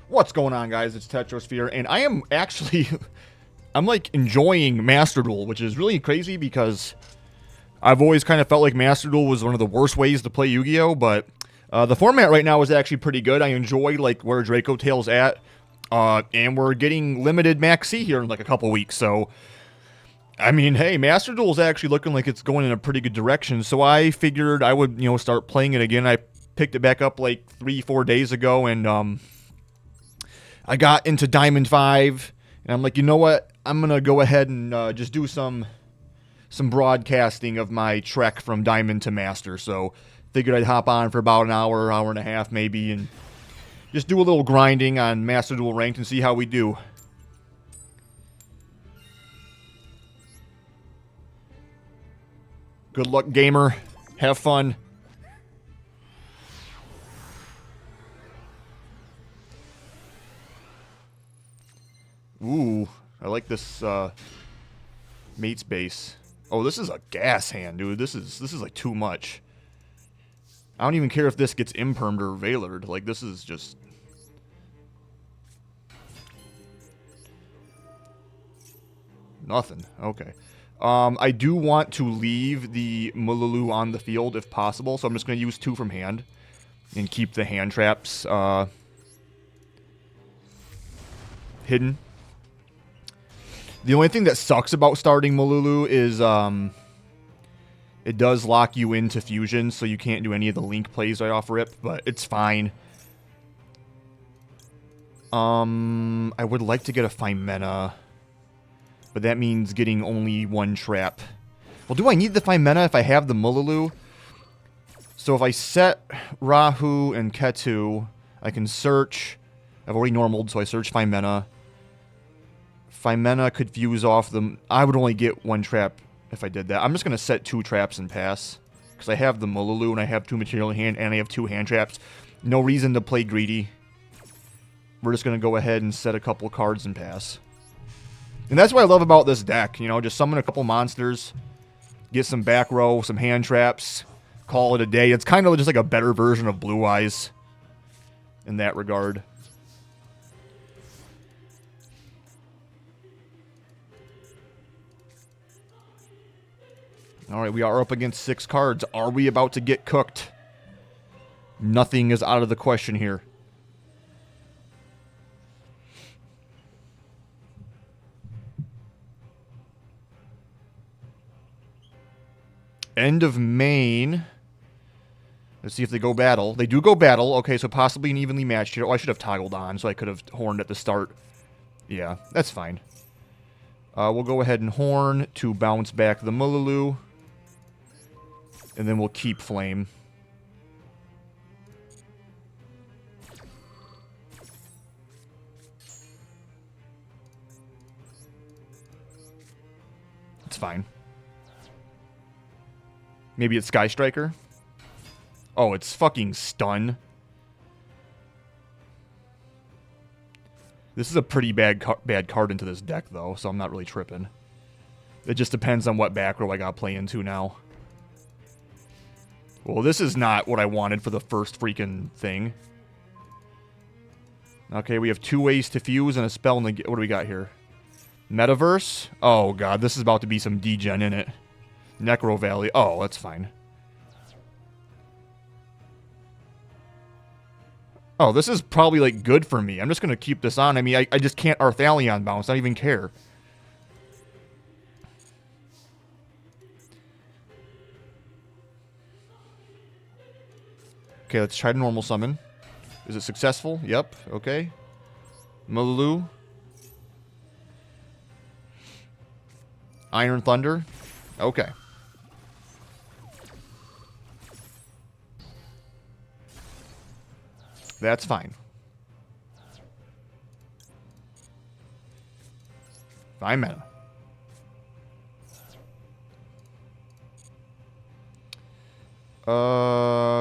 What's going on, guys? It's Tetrosphere, and I am actually, I'm like enjoying Master Duel, which is really crazy because I've always kind of felt like Master Duel was one of the worst ways to play Yu-Gi-Oh, but the format right now is actually pretty good. I enjoy like where Dracotail's at, and we're getting limited Max C here in like a couple weeks, so I mean, hey, Master Duel is actually looking like it's going in a pretty good direction, so I figured I would, start playing it again. I picked it back up like 3-4 days ago, and I got into Diamond 5, and I'm like, you know what? I'm going to go ahead and just do some broadcasting of my trek from Diamond to Master. So figured I'd hop on for about an hour and a half maybe, and just do a little grinding on Master Duel Ranked and see how we do. Good luck, gamer. Have fun. Ooh, I like this mate's base. Oh, this is a gas hand, dude. This is like too much. I don't even care if this gets impermed or veilered. Like, this is just... nothing. Okay. I do want to leave the Mululu on the field if possible, so I'm just going to use 2 from hand and keep the hand traps hidden. The only thing that sucks about starting Mululu is it does lock you into fusion, so you can't do any of the link plays right off rip, but it's fine. I would like to get a Fimena, but that means getting only 1 trap. Well, do I need the Fimena if I have the Mululu? So if I set Rahu and Ketu, I can search. I've already normaled, so I search Fimena. Fimena could fuse off them. I would only get 1 trap if I did that. I'm just going to set 2 traps and pass. Because I have the Mululu and I have 2 material in hand and I have 2 hand traps. No reason to play greedy. We're just going to go ahead and set a couple cards and pass. And that's what I love about this deck. You know, just summon a couple monsters. Get some back row, some hand traps. Call it a day. It's kind of just like a better version of Blue Eyes. In that regard. Alright, we are up against 6 cards. Are we about to get cooked? Nothing is out of the question here. End of main. Let's see if they go battle. They do go battle. Okay, so possibly an evenly matched here. Oh, I should have toggled on, so I could have horned at the start. Yeah, that's fine. We'll go ahead and horn to bounce back the Mululu. And then we'll keep Flame. It's fine. Maybe it's Sky Striker? Oh, it's fucking Stun. This is a pretty bad card into this deck, though, so I'm not really tripping. It just depends on what back row I got play into now. Well, this is not what I wanted for the first freaking thing. Okay, we have 2 ways to fuse and a spell. What do we got here? Metaverse? Oh, God, this is about to be some degen in it. Necro Valley. Oh, that's fine. Oh, this is probably, like, good for me. I'm just going to keep this on. I mean, I just can't Arthalion bounce. I don't even care. Okay, let's try to normal summon. Is it successful? Yep. Okay. Mululu. Iron Thunder. Okay. That's fine. Fine meta.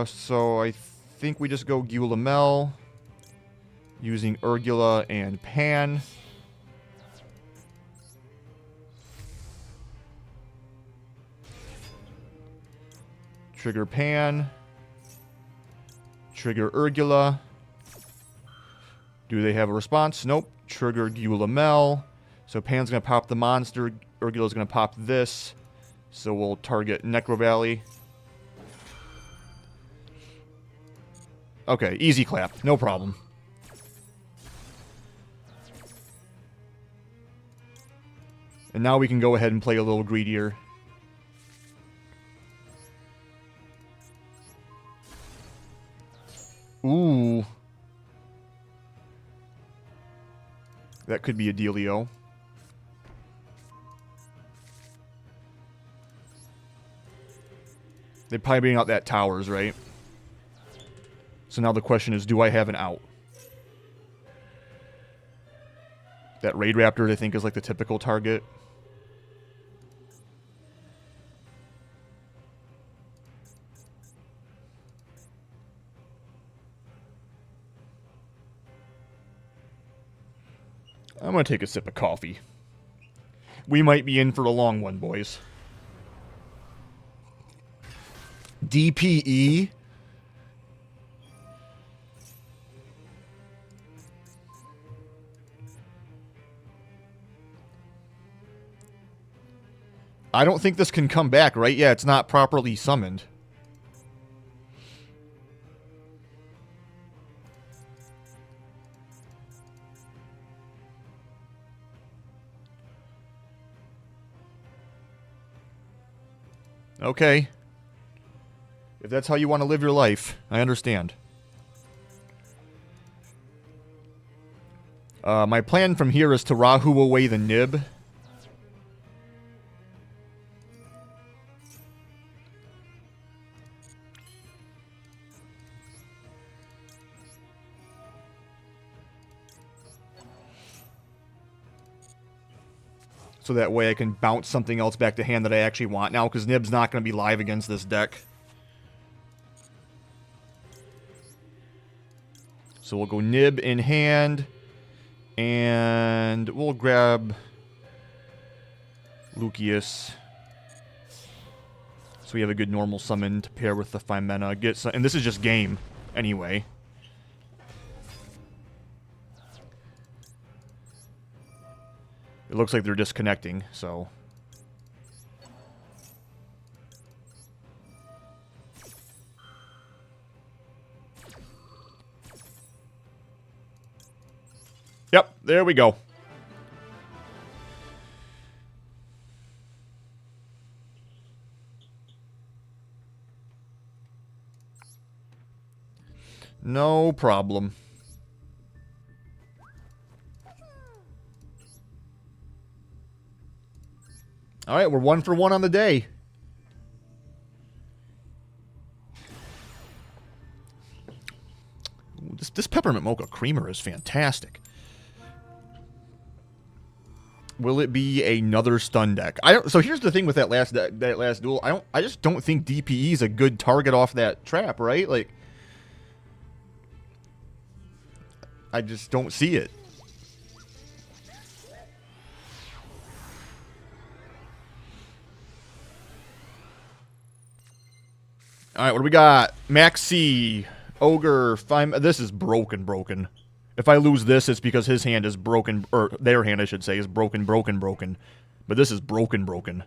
So I think we just go Gulamel using Urgula and Pan. Trigger Pan. Trigger Urgula. Do they have a response? Nope. Trigger Gulamel. So Pan's going to pop the monster. Urgula's going to pop this. So we'll target Necro Valley. Okay, easy clap. No problem. And now we can go ahead and play a little greedier. Ooh. That could be a dealio. They're probably being out that towers, right? So now the question is, do I have an out? That Raid Raptor, I think, is like the typical target. I'm going to take a sip of coffee. We might be in for a long one, boys. DPE? I don't think this can come back, right? Yeah, it's not properly summoned. Okay. If that's how you want to live your life, I understand. My plan from here is to Rahu away the Nib. So that way I can bounce something else back to hand that I actually want now, because Nib's not going to be live against this deck. So we'll go Nib in hand, and we'll grab Lucius. So we have a good normal summon to pair with the Fimena. Get some, and this is just game, anyway. It looks like they're disconnecting, so... Yep, there we go. No problem. Alright, we're 1 for 1 on the day. Ooh, this peppermint mocha creamer is fantastic. Will it be another stun deck? So here's the thing with that last duel. I just don't think DPE is a good target off that trap, right? Like, I just don't see it. Alright, what do we got? Maxi, Ogre, this is broken. If I lose this, it's because his hand is broken, or their hand, I should say, is broken. But this is broken. Broken.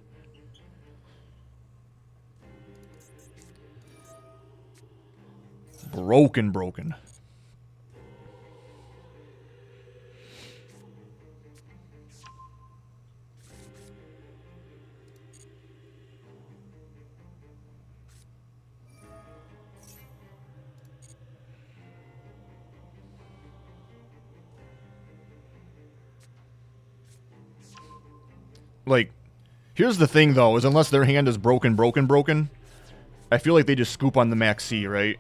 Like, here's the thing, though, is unless their hand is broken, I feel like they just scoop on the Maxi, right?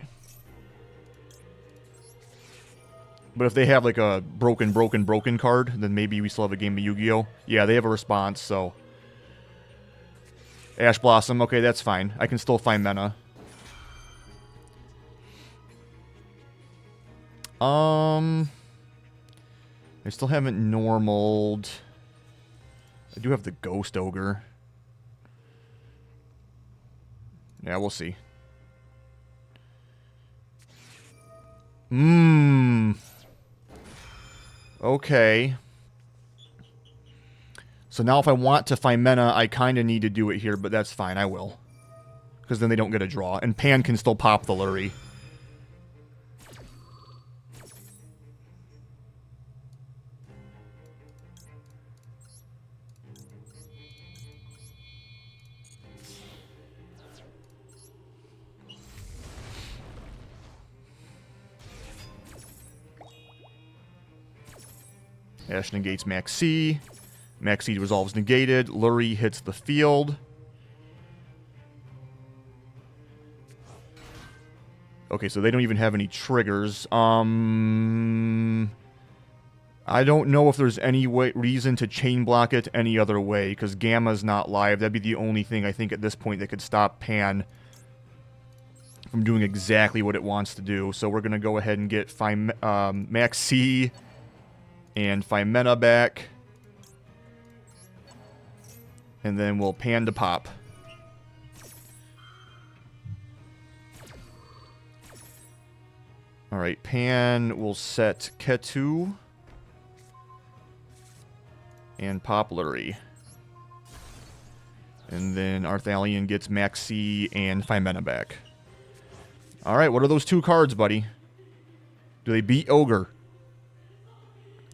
But if they have, like, a broken card, then maybe we still have a game of Yu-Gi-Oh! Yeah, they have a response, so... Ash Blossom, okay, that's fine. I can still find mana. I still haven't normaled... I do have the Ghost Ogre. Yeah, we'll see. Okay. So now if I want to Fimena, I kind of need to do it here, but that's fine. I will. Because then they don't get a draw. And Pan can still pop the Lurry. Ash negates Max C. Max C resolves negated. Lurry hits the field. Okay, so they don't even have any triggers. I don't know if there's any reason to chain block it any other way, because Gamma's not live. That'd be the only thing I think at this point that could stop Pan from doing exactly what it wants to do. So we're going to go ahead and get Max C and Fimena back. And then we'll Pan to pop. Alright, Pan will set Ketu and pop Lurry. And then Arthalion gets Maxi and Fimena back. Alright, what are those two cards, buddy? Do they beat Ogre?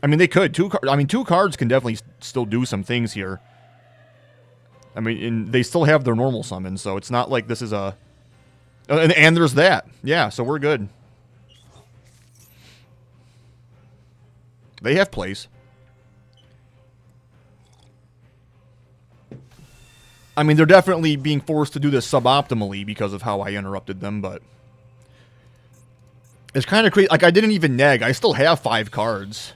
I mean, they could. Two cards can definitely still do some things here. I mean, and they still have their normal summon, so it's not like this is a... And there's that. Yeah, so we're good. They have plays. I mean, they're definitely being forced to do this suboptimally because of how I interrupted them, but... It's kind of crazy. Like, I didn't even neg. I still have 5 cards.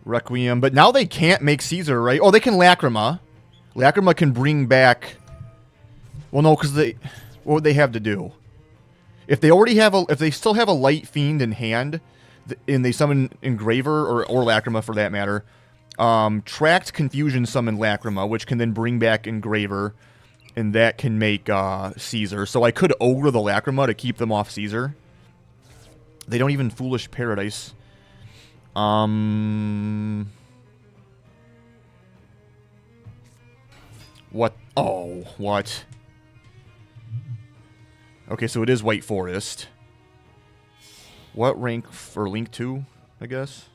Requiem. But now they can't make Caesar, right? Oh, they can Lacrima. Lacrima can bring back... Well, no, because they... What would they have to do? If they already have a... If they still have a Light Fiend in hand, and they summon Engraver, or Lacrima for that matter, Tracked Confusion summon Lacrima, which can then bring back Engraver, and that can make Caesar. So I could Ogre the Lacrima to keep them off Caesar. They don't even Foolish Paradise. What? Oh, what? Okay, so it is White Forest. What rank for Link 2, I guess?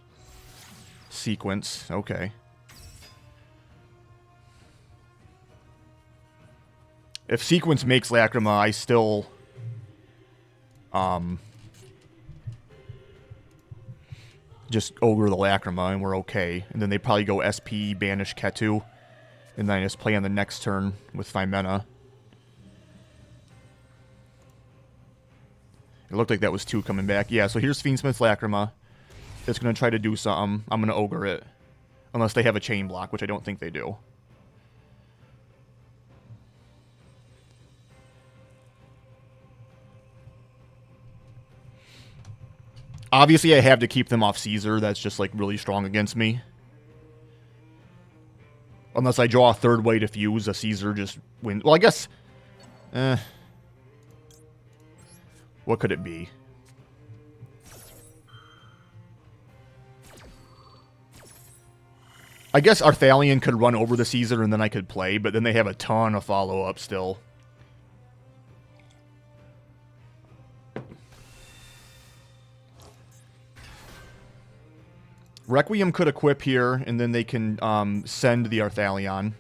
Sequence, okay. If Sequence makes Lacrima, I still... just Ogre the Lacrima, and we're okay. And then they probably go SP, banish Ketu, and then I just play on the next turn with Fimena. It looked like that was 2 coming back. Yeah, so here's Fiendsmith Lacrima. It's going to try to do something. I'm going to Ogre it. Unless they have a chain block, which I don't think they do. Obviously, I have to keep them off Caesar. That's just, like, really strong against me. Unless I draw a third way to fuse, a Caesar just wins. Well, I guess... What could it be? I guess Arthalion could run over the Caesar and then I could play, but then they have a ton of follow-up still. Requiem could equip here, and then they can send the Arthalion.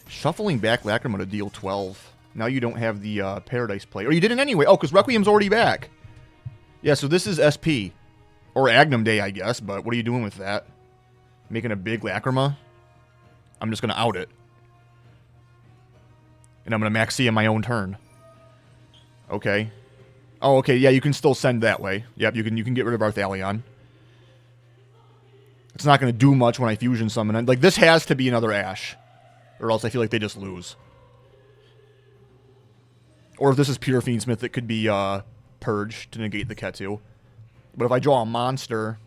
Shuffling back Lacrima to deal 12. Now you don't have the Paradise play. Or you didn't anyway. Oh, because Requiem's already back. Yeah, so this is SP. Or Agnum Day, I guess, but what are you doing with that? Making a big Lacrima? I'm just going to out it. And I'm going to Maxi in my own turn. Okay. Oh, okay, yeah, you can still send that way. Yep, you can get rid of Arthalion. It's not going to do much when I fusion summon. Like, this has to be another Ash. Or else I feel like they just lose. Or if this is pure Fiendsmith, it could be Purge to negate the Ketu. But if I draw a monster...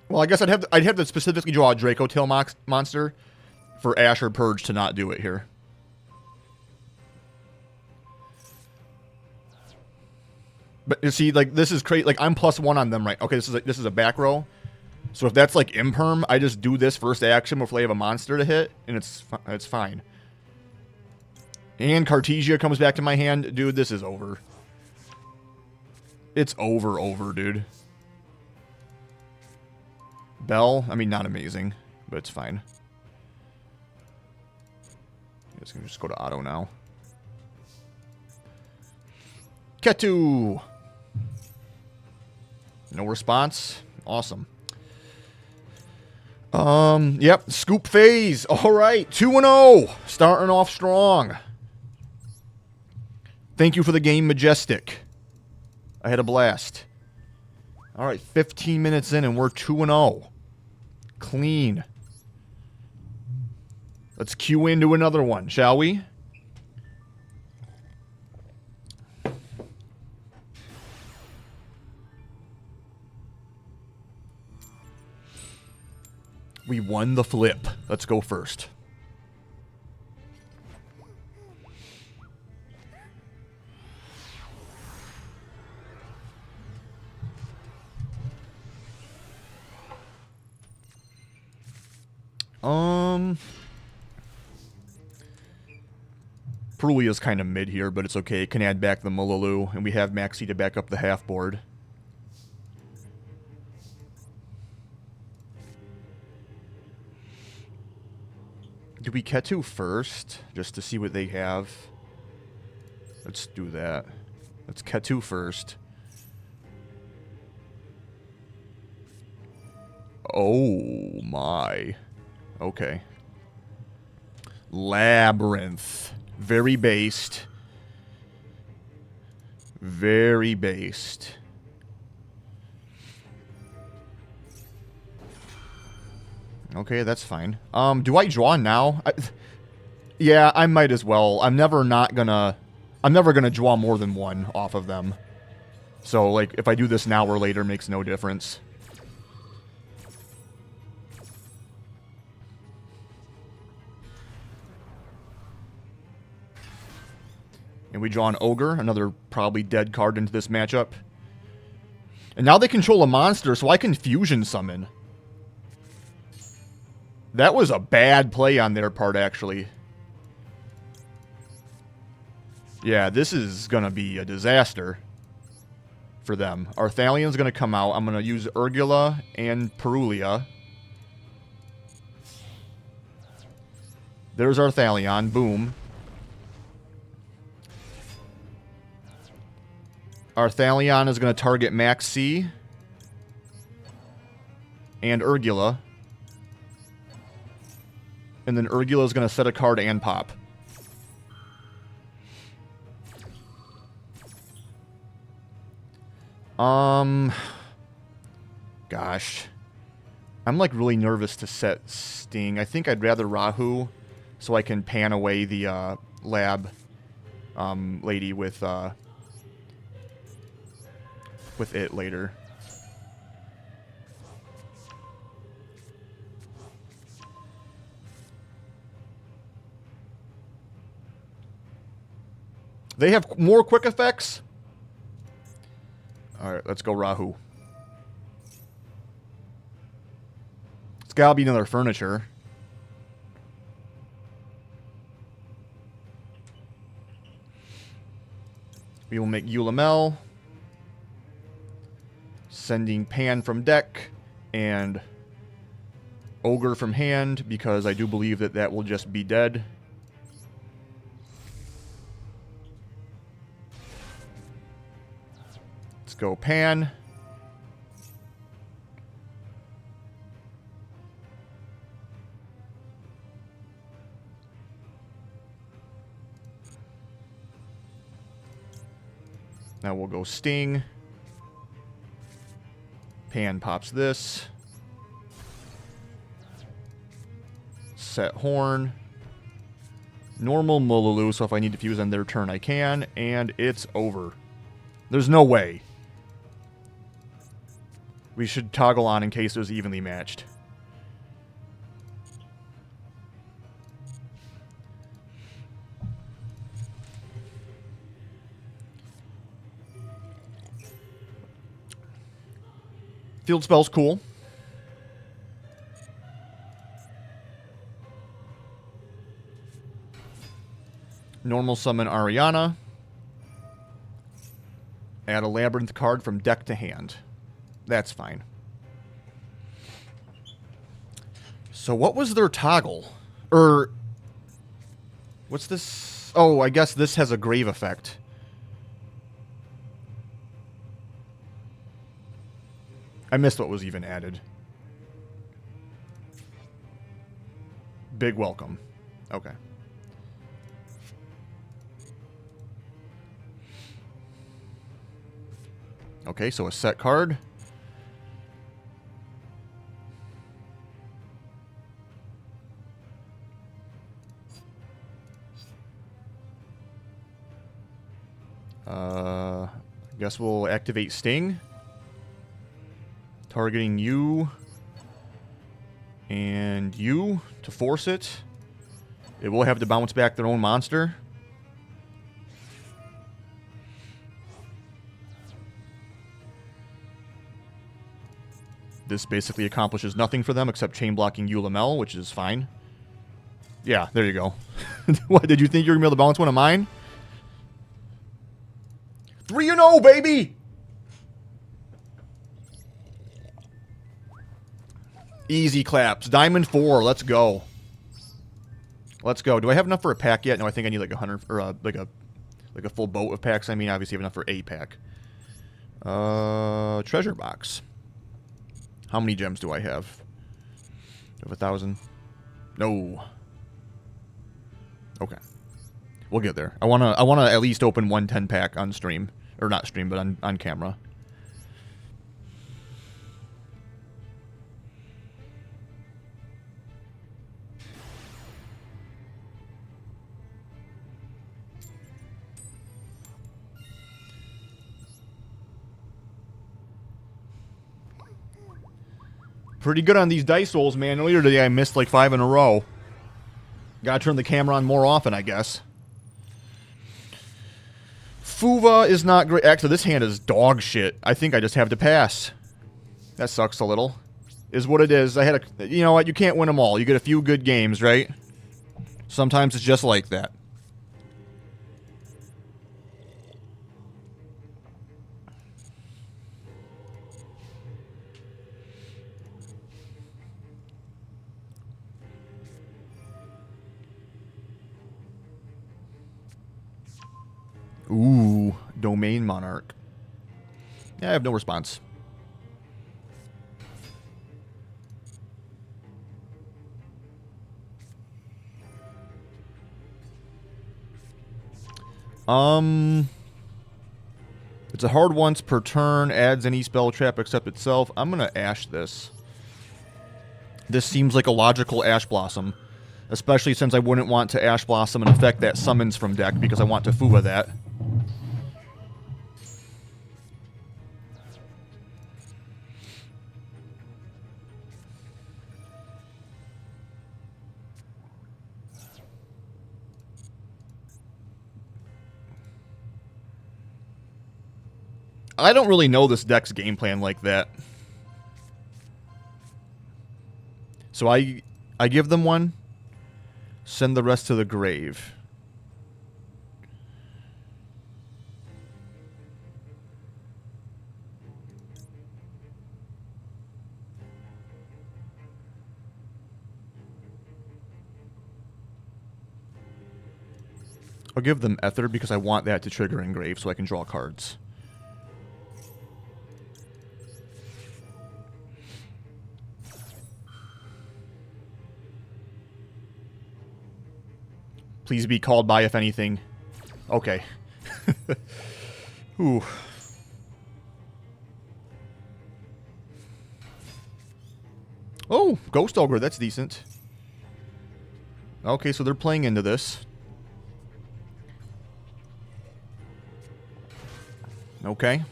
Well, I guess I'd have to specifically draw a Dracotail monster for Ash or Purge to not do it here. But you see, like, this is crazy. Like, I'm +1 on them, right? Okay, this is a back row. So if that's like imperm, I just do this first action before they have a monster to hit, and it's fine. And Cartesia comes back to my hand. Dude, this is over. It's over, dude. Bell, I mean, not amazing, but it's fine. It's gonna just go to auto now. Ketu! No response. Awesome. Yep, scoop phase. All right, 2-0. Starting off strong. Thank you for the game, Majestic. I had a blast. All right, 15 minutes in and we're 2-0. Clean. Let's queue into another one, shall we? We won the flip. Let's go first. Perulia's kind of mid here, but it's okay. It can add back the Mullaloo, and we have Maxi to back up the half board. Do we Ketu first, just to see what they have? Let's do that. Let's Ketu first. Oh my. Okay. Labyrinth. Very based. Very based. Okay, that's fine. Do I draw now? Yeah, I might as well. I'm never gonna draw more than one off of them. So, like, if I do this now or later makes no difference. And we draw an Ogre, another probably dead card into this matchup. And now they control a monster, so I can Fusion Summon. That was a bad play on their part, actually. Yeah, this is going to be a disaster for them. Arthalion's going to come out. I'm going to use Urgula and Perulia. There's Arthalion. Boom. Arthalion is going to target Maxi and Urgula. And then Urgula is going to set a card and pop. Gosh. I'm like really nervous to set Sting. I think I'd rather Rahu so I can pan away the lab lady with it later. They have more quick effects? Alright, let's go Rahu. It's gotta be another furniture. We will make Ulamel. Sending Pan from deck. And Ogre from hand, because I do believe that that will just be dead. Let's go Pan. Now we'll go Sting. Pan pops this. Set Horn. Normal Mullaloo, so if I need to fuse on their turn, I can. And it's over. There's no way. We should toggle on in case it was evenly matched. Field spell's cool. Normal summon Ariana. Add a Labyrinth card from deck to hand. That's fine. So what was their toggle? What's this? Oh, I guess this has a grave effect. I missed what was even added. Big welcome. Okay. Okay, so a set card. I guess we'll activate Sting. Targeting you and you to force it. It will have to bounce back their own monster. This basically accomplishes nothing for them except chain blocking Ulamel, which is fine. Yeah, there you go. What, did you think you were going to be able to bounce one of mine? 3-0, baby! Easy claps. Diamond 4, let's go. Let's go. Do I have enough for a pack yet? No, I think I need like 100, or like a full boat of packs. I mean, obviously I have enough for a pack. Treasure box. How many gems do I have? Do I have 1,000? No. Okay. We'll get there. I wanna at least open 1 10-pack on stream. Or not stream, but on camera. Pretty good on these dice rolls, man. Earlier today I missed like 5 in a row. Gotta turn the camera on more often, I guess. Fuva is not great. Actually, this hand is dog shit. I think I just have to pass. That sucks a little. Is what it is. I had a... You know what? You can't win them all. You get a few good games, right? Sometimes it's just like that. Ooh, Domain Monarch. Yeah, I have no response. It's a hard once per turn, adds any spell trap except itself. I'm gonna Ash this. This seems like a logical Ash Blossom. Especially since I wouldn't want to Ash Blossom and affect that summons from deck because I want to Fuva that. I don't really know this deck's game plan like that. So I give them one, send the rest to the grave. I'll give them Ether because I want that to trigger Engrave so I can draw cards. Please be called by if anything. Okay. Ooh. Oh, Ghost Ogre, that's decent. Okay, so they're playing into this. Okay.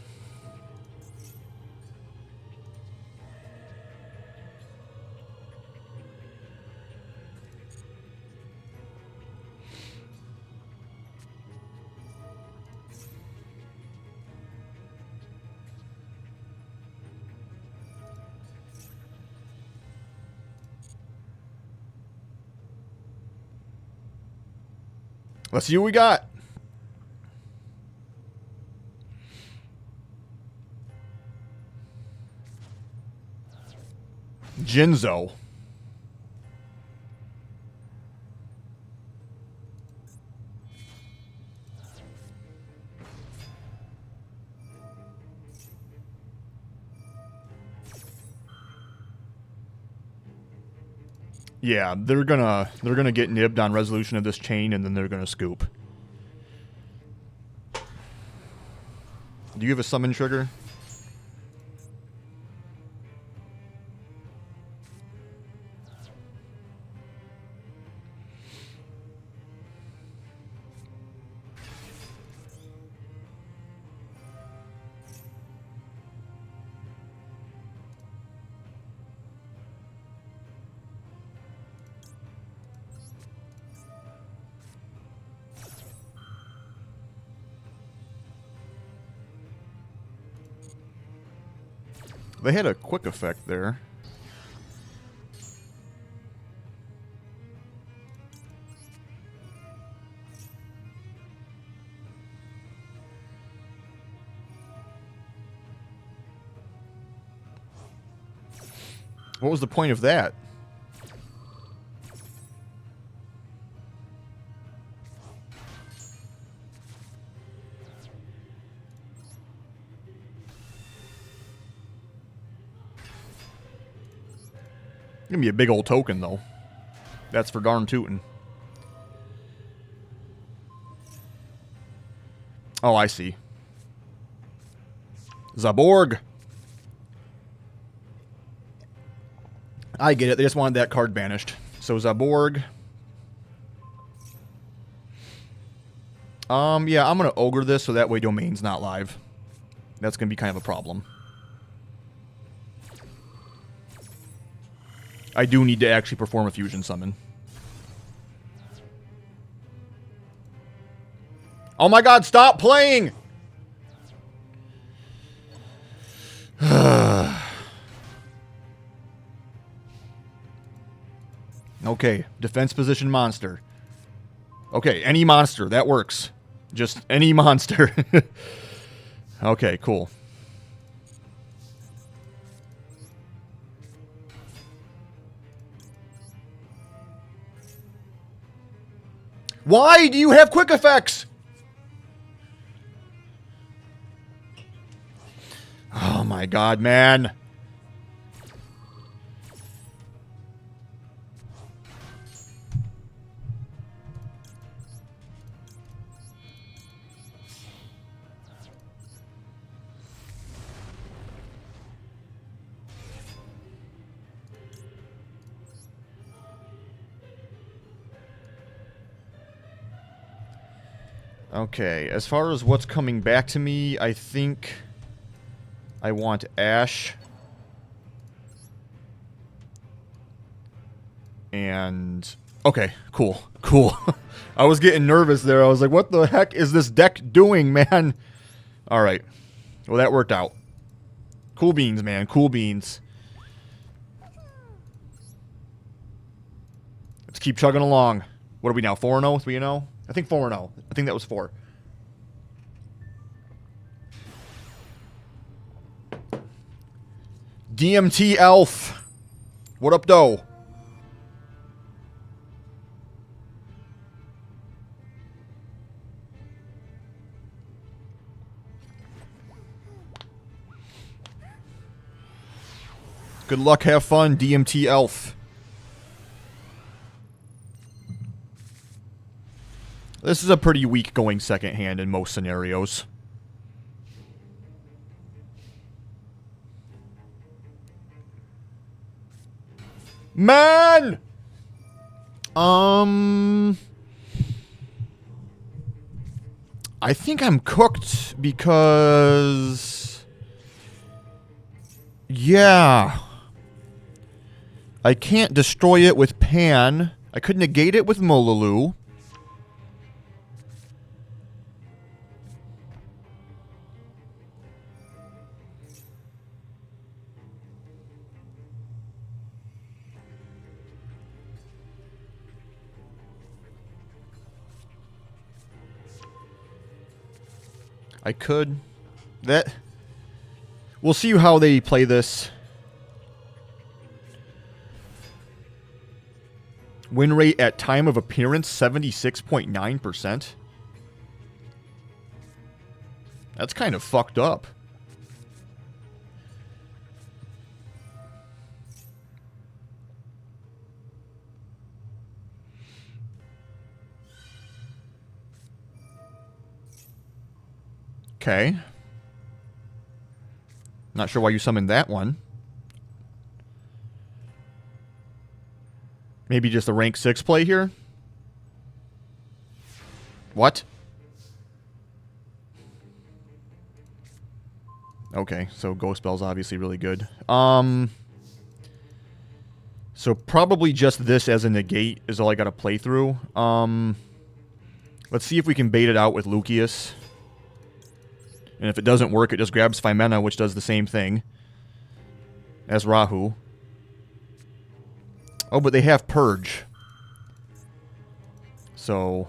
Let's see what we got. Jinzo. Yeah, they're gonna get nibbed on resolution of this chain, and then they're gonna scoop. Do you have a summon trigger? They had a quick effect there. What was the point of that? Gonna be a big old token, though. That's for darn tootin'. Oh, I see. Zaborg. I get it. They just wanted that card banished. So Zaborg. Yeah, I'm gonna ogre this so that way Domain's not live. That's gonna be kind of a problem. I do need to actually perform a fusion summon. Oh my god, stop playing! Okay, defense position monster. Okay, any monster, that works. Just any monster. Okay, cool. Why do you have quick effects? Oh my god, man. Okay, as far as what's coming back to me, I think I want Ash. And... okay, cool. Cool. I was getting nervous there. I was like, what the heck is this deck doing, man? Alright. Well, that worked out. Cool beans, man. Cool beans. Let's keep chugging along. What are we now? 4-0? 3-0? I think 4-0. I think that was 4. DMT Elf. What up, though? Good luck, have fun, DMT Elf. This is a pretty weak going second hand in most scenarios. Man! I think I'm cooked because... yeah. I can't destroy it with Pan. I could negate it with Mololu. I could. That... We'll see how they play this. Win rate at time of appearance, 76.9%. That's kind of fucked up. Okay. Not sure why you summoned that one. Maybe just a rank 6 play here? What? Okay, so Ghost Bell's obviously really good. So probably just this as a negate is all I gotta play through. Let's see if we can bait it out with Lucius. And if it doesn't work, it just grabs Phimena, which does the same thing as Rahu. Oh, but they have Purge. So...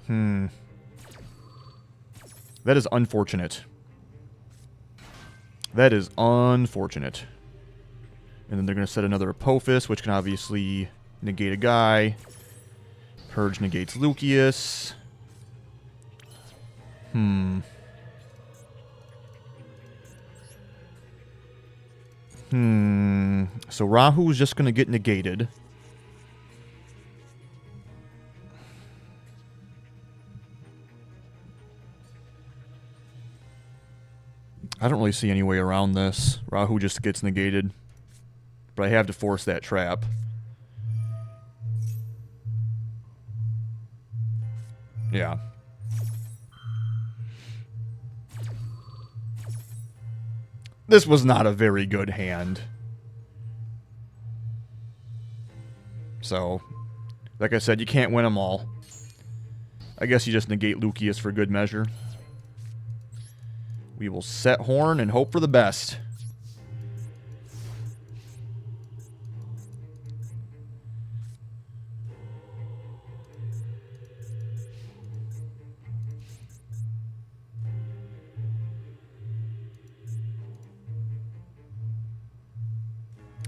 That is unfortunate. That is unfortunate. And then they're going to set another Apophis, which can obviously negate a guy. Purge negates Lucius. So Rahu's just going to get negated. I don't really see any way around this. Rahu just gets negated. But I have to force that trap. Yeah. This was not a very good hand. So, like I said, you can't win them all. I guess you just negate Lucius for good measure. We will set Horn and hope for the best.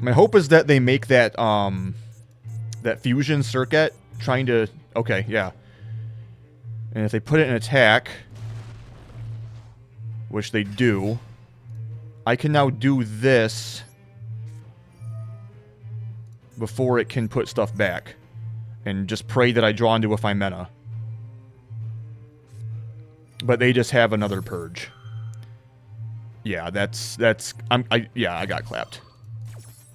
My hope is that they make that that fusion circuit trying to... Okay, yeah. And if they put it in attack, which they do, I can now do this before it can put stuff back. And just pray that I draw into a Phimena. But they just have another Purge. Yeah, yeah, I got clapped.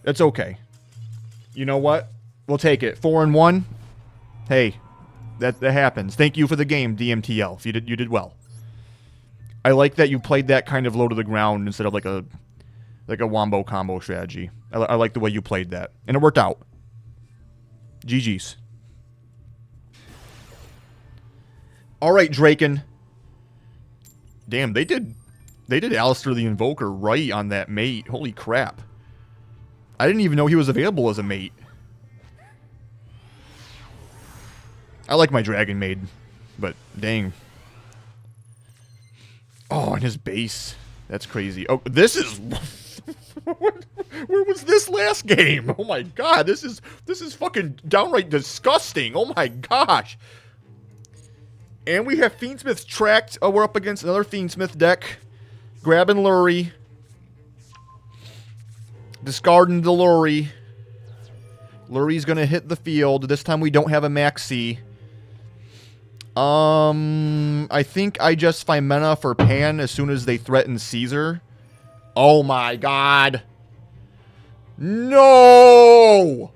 That's okay. You know what? We'll take it. 4-1. Hey, that happens. Thank you for the game, DMTL. You did well. I like that you played that kind of low to the ground instead of like a wombo combo strategy. I like the way you played that, and it worked out. GG's. All right, Draken. Damn, they did Alistair the Invoker right on that mate. Holy crap. I didn't even know he was available as a mate. I like my Dragon Maid, but dang. Oh, and his base. That's crazy. Oh, this is... Where was this last game? Oh my god, this is fucking downright disgusting. Oh my gosh. And we have Fiendsmith tracked. Oh, we're up against another Fiendsmith deck. Grabbing Lurie. Discarding the Lurie. Lurie's going to hit the field. This time we don't have a Maxi. I think I just Phimena for Pan as soon as they threaten Caesar. Oh my god. No!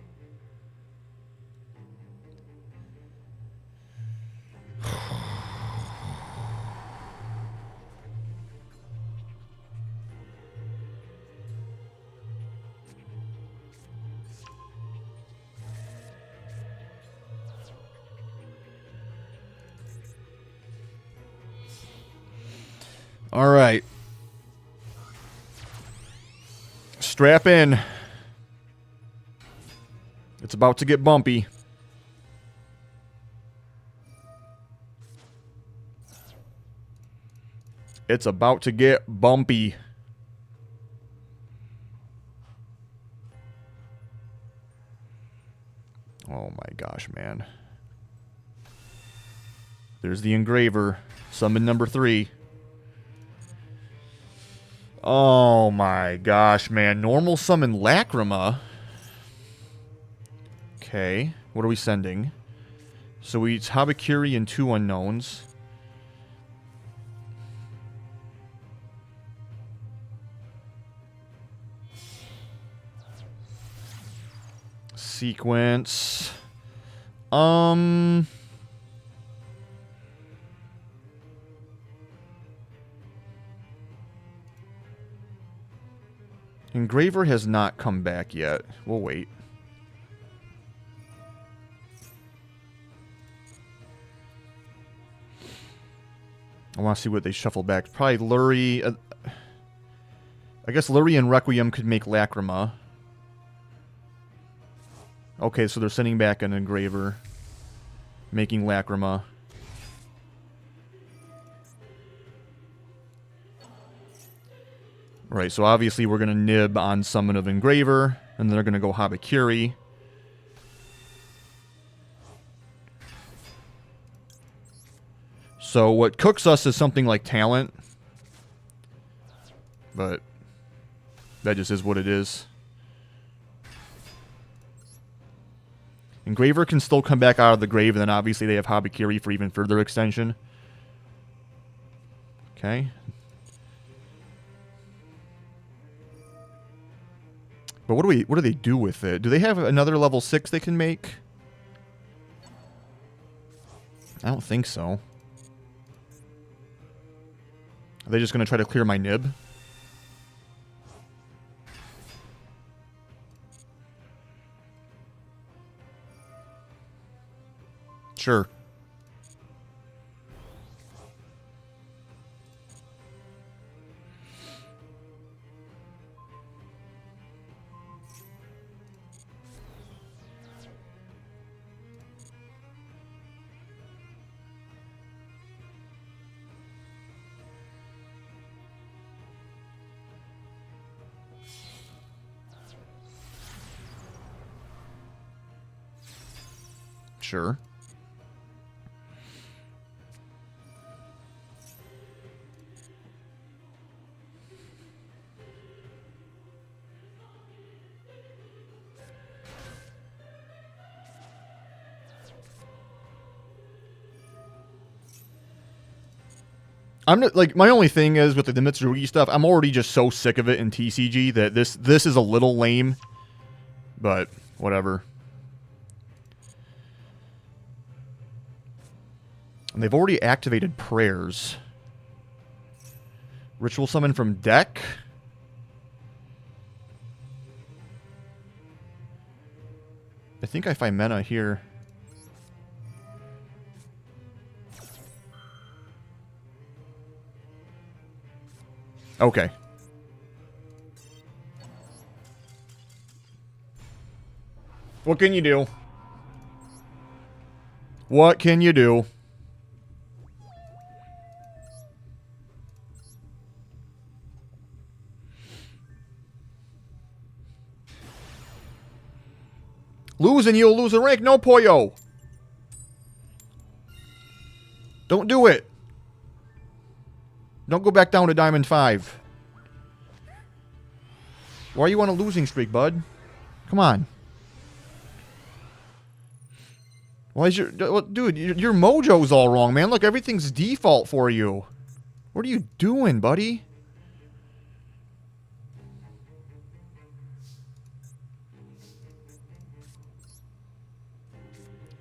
All right. Strap in. It's about to get bumpy. It's about to get bumpy. Oh my gosh, man. There's the Engraver. Summon number 3. Oh my gosh, man. Normal summon Lacrima. Okay. What are we sending? So it's Habakiri and 2 unknowns. Sequence. Engraver has not come back yet. We'll wait. I want to see what they shuffle back. Probably Lurie. I guess Lurie and Requiem could make Lacrima. Okay, so they're sending back an Engraver. Making Lacrima. Right, so obviously we're going to nib on Summon of Engraver. And then they're going to go Habakiri. So what cooks us is something like Talent. But that just is what it is. Engraver can still come back out of the grave, and then obviously they have Habakiri for even further extension. Okay. But what do they do with it? Do they have another level 6 they can make? I don't think so. Are they just going to try to clear my nib? Sure. Sure. I'm not, like, my only thing is with the Mitsurugi stuff, I'm already just so sick of it in TCG that this is a little lame. But, whatever. And they've already activated prayers. Ritual summon from deck. I think I find mana here. Okay. What can you do? What can you do? Lose and you'll lose a rank. No, Poyo. Don't do it. Don't go back down to Diamond 5. Why are you on a losing streak, bud? Come on. Why is your... Dude, your mojo's all wrong, man. Look, everything's default for you. What are you doing, buddy?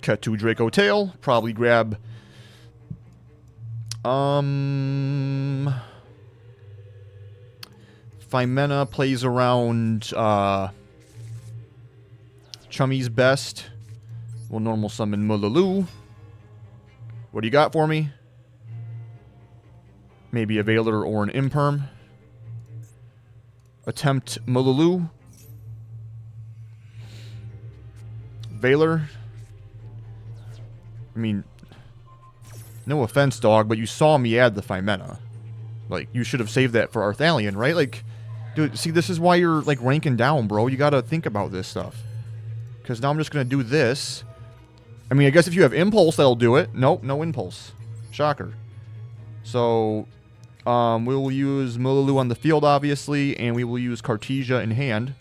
Cut to Dracotail. Probably grab... 5 plays around Chummy's Best. We'll normal summon Mululu. What do you got for me? Maybe a Veiler or an Imperm. Attempt Mululu. Veiler. I mean, no offense, dog, but you saw me add the 5 mana. Like, you should have saved that for Arthalion, right? Like, dude, see, this is why you're, like, ranking down, bro. You gotta think about this stuff. Because now I'm just gonna do this. I mean, I guess if you have Impulse, that'll do it. Nope, no Impulse. Shocker. So, we'll use Mululu on the field, obviously, and we will use Cartesia in hand.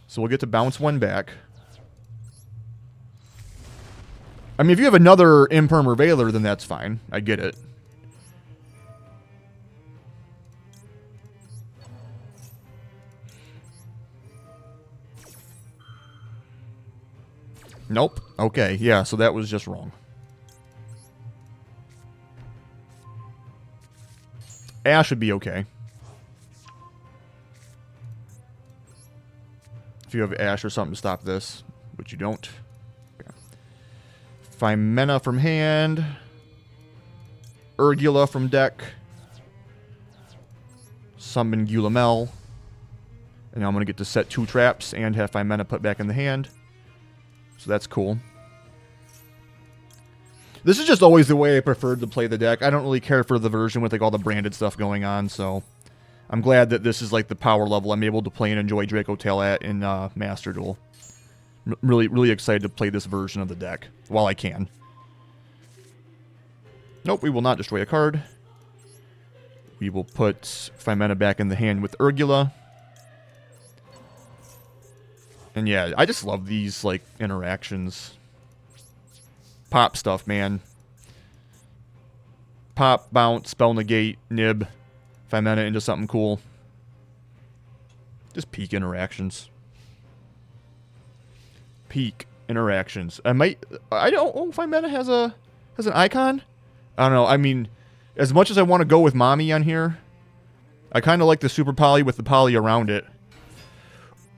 So we'll get to bounce one back. I mean, if you have another Imperm or Veiler, then that's fine. I get it. Nope. Okay, yeah, so that was just wrong. Ash would be okay. If you have Ash or something to stop this, which you don't. Okay. Fimena from hand. Urgula from deck. Summon Gulamel. And now I'm going to get to set 2 traps and have Fimena put back in the hand. So that's cool. This is just always the way I preferred to play the deck. I don't really care for the version with like all the branded stuff going on, so I'm glad that this is like the power level I'm able to play and enjoy Dracotail at in Master Duel. Really excited to play this version of the deck while I can. Nope, we will not destroy a card. We will put Fimena back in the hand with Urgula. And yeah, I just love these like interactions. Pop stuff, man. Pop, bounce, spell negate, nib, Fimena into something cool. Just peak interactions. Peak interactions. I don't know if Fimena has an icon. I don't know. I mean, as much as I want to go with Mommy on here, I kind of like the super poly with the poly around it.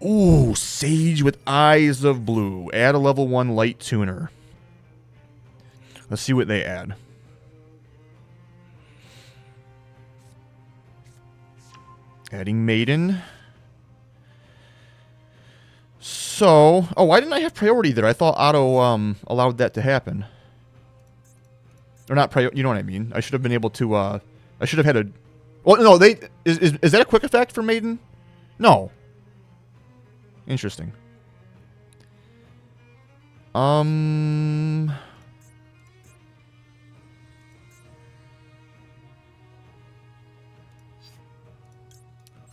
Ooh, Sage with Eyes of Blue. Add a level 1 light tuner. Let's see what they add. Adding Maiden. So, oh, why didn't I have priority there? I thought auto allowed that to happen. Or not priority, you know what I mean. I should have been able to, I should have had a... Well, no, is that a quick effect for Maiden? No. Interesting.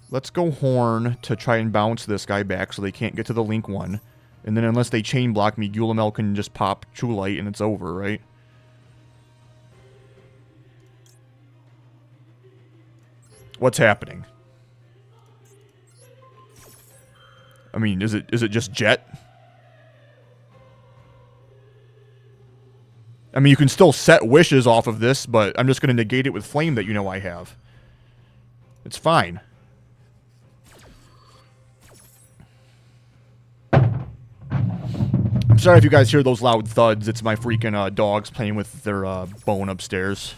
Let's go Horn to try and bounce this guy back so they can't get to the Link 1. And then unless they chain block me, Gulamel can just pop True Light and it's over, right? What's happening? I mean, is it just Jet? I mean, you can still set wishes off of this, but I'm just going to negate it with Flame that you know I have. It's fine. I'm sorry if you guys hear those loud thuds. It's my freaking dogs playing with their bone upstairs.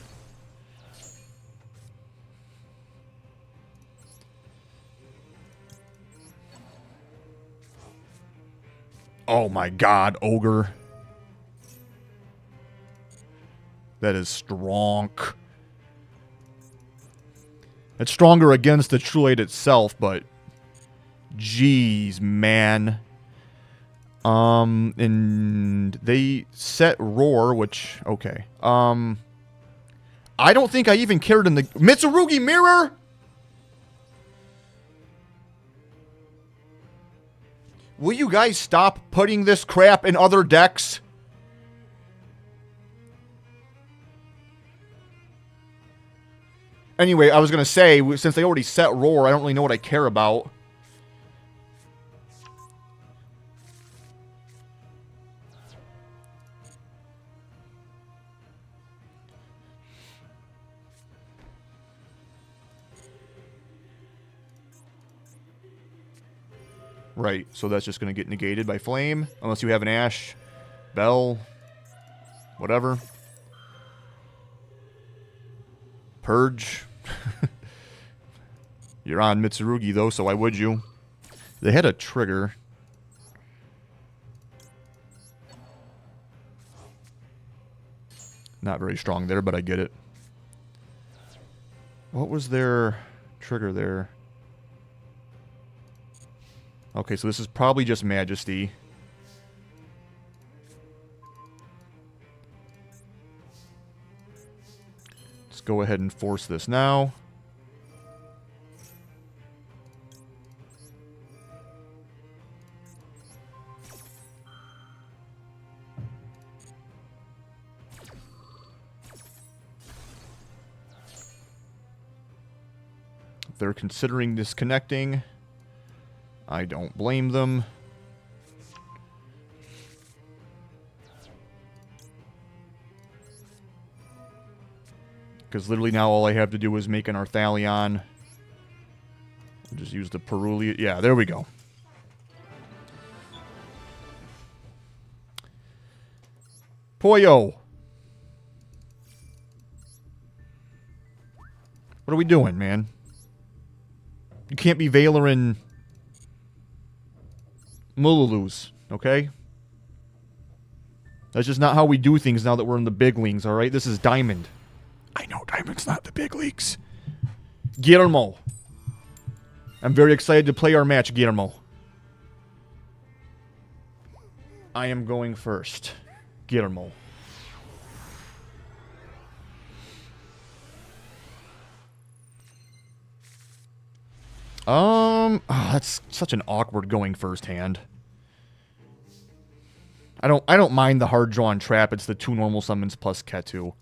Oh my god, Ogre. That is strong. It's stronger against the True Light itself, but... Jeez, man. And they set Roar, which... Okay. I don't think I even cared in the... Mitsurugi Mirror?! Will you guys stop putting this crap in other decks? Anyway, I was going to say, since they already set Roar, I don't really know what I care about. Right, so that's just going to get negated by Flame, unless you have an Ash, Bell, whatever. Purge. You're on Mitsurugi, though, so why would you? They had a trigger. Not very strong there, but I get it. What was their trigger there? Okay, so this is probably just Majesty. Let's go ahead and force this now. If they're considering disconnecting, I don't blame them. Because literally now all I have to do is make an Arthalion. I'll just use the Perulia. Yeah, there we go. Poyo. What are we doing, man? You can't be Valorin Mululus, okay? That's just not how we do things now that we're in the big leagues, alright? This is Diamond. I know Diamond's not the big leagues. Guillermo. I'm very excited to play our match, Guillermo. I am going first. Guillermo. Oh, that's such an awkward going first hand. I don't mind the hard draw and trap. It's the 2 normal summons plus Ketu.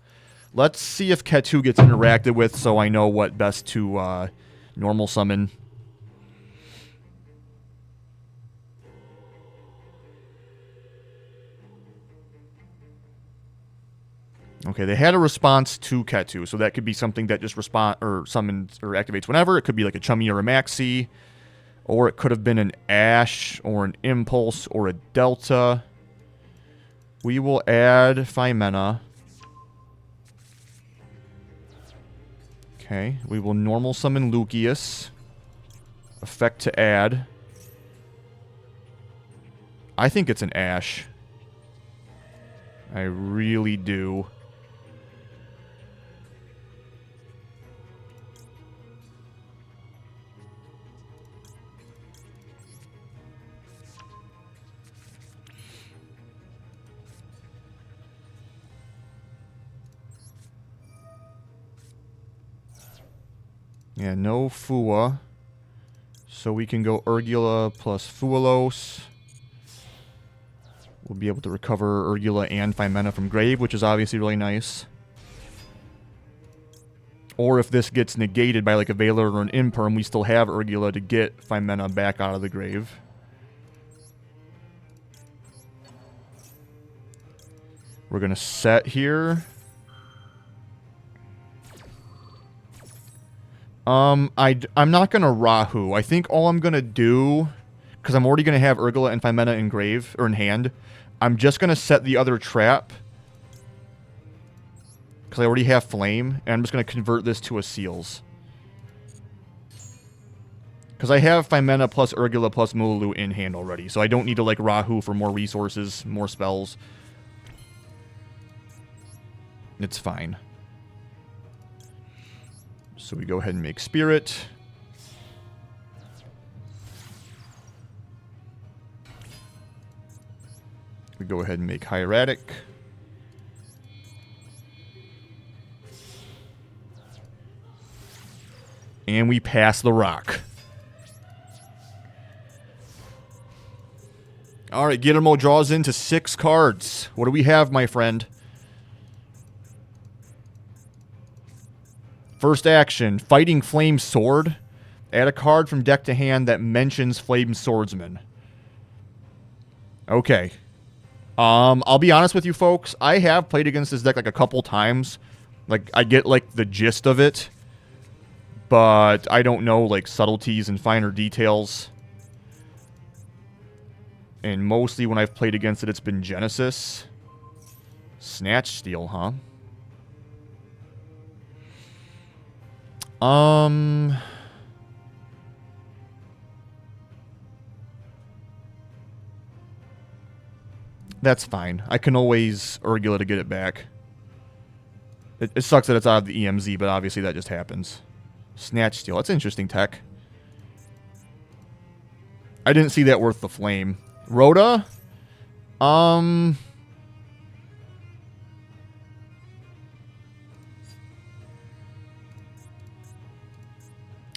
Let's see if Ketu gets interacted with so I know what best to normal summon. Okay, they had a response to Ketu, so that could be something that just summons or activates whenever. It could be like a Chummy or a Maxi, or it could have been an Ash or an Impulse or a Delta. We will add Phimena. Okay, we will normal summon Lucius. Effect to add. I think it's an Ash. I really do. Yeah, no Fua. So we can go Urgula plus Fuelos. We'll be able to recover Urgula and Phimena from grave, which is obviously really nice. Or if this gets negated by like a Valor or an Imperm, we still have Urgula to get Phimena back out of the grave. We're going to set here. I'm not going to Rahu. I think all I'm going to do, because I'm already going to have Urgula and Phimena in grave, or in hand, I'm just going to set the other trap. Because I already have Flame, and I'm just going to convert this to a Seals. Because I have Phimena plus Urgula plus Mululu in hand already, so I don't need to like Rahu for more resources, more spells. It's fine. So we go ahead and make Spirit. We go ahead and make Hieratic. And we pass the rock. Alright, Guillermo draws into 6 cards. What do we have, my friend? First action, Fighting Flame Sword. Add a card from deck to hand that mentions Flame Swordsman. Okay. I'll be honest with you folks. I have played against this deck like a couple times. Like, I get like the gist of it. But I don't know like subtleties and finer details. And mostly when I've played against it, it's been Genesis. Snatch Steal, huh? That's fine. I can always Urgula to get it back. It sucks that it's out of the EMZ, but obviously that just happens. Snatch Steal. That's interesting tech. I didn't see that worth the flame. Rhoda?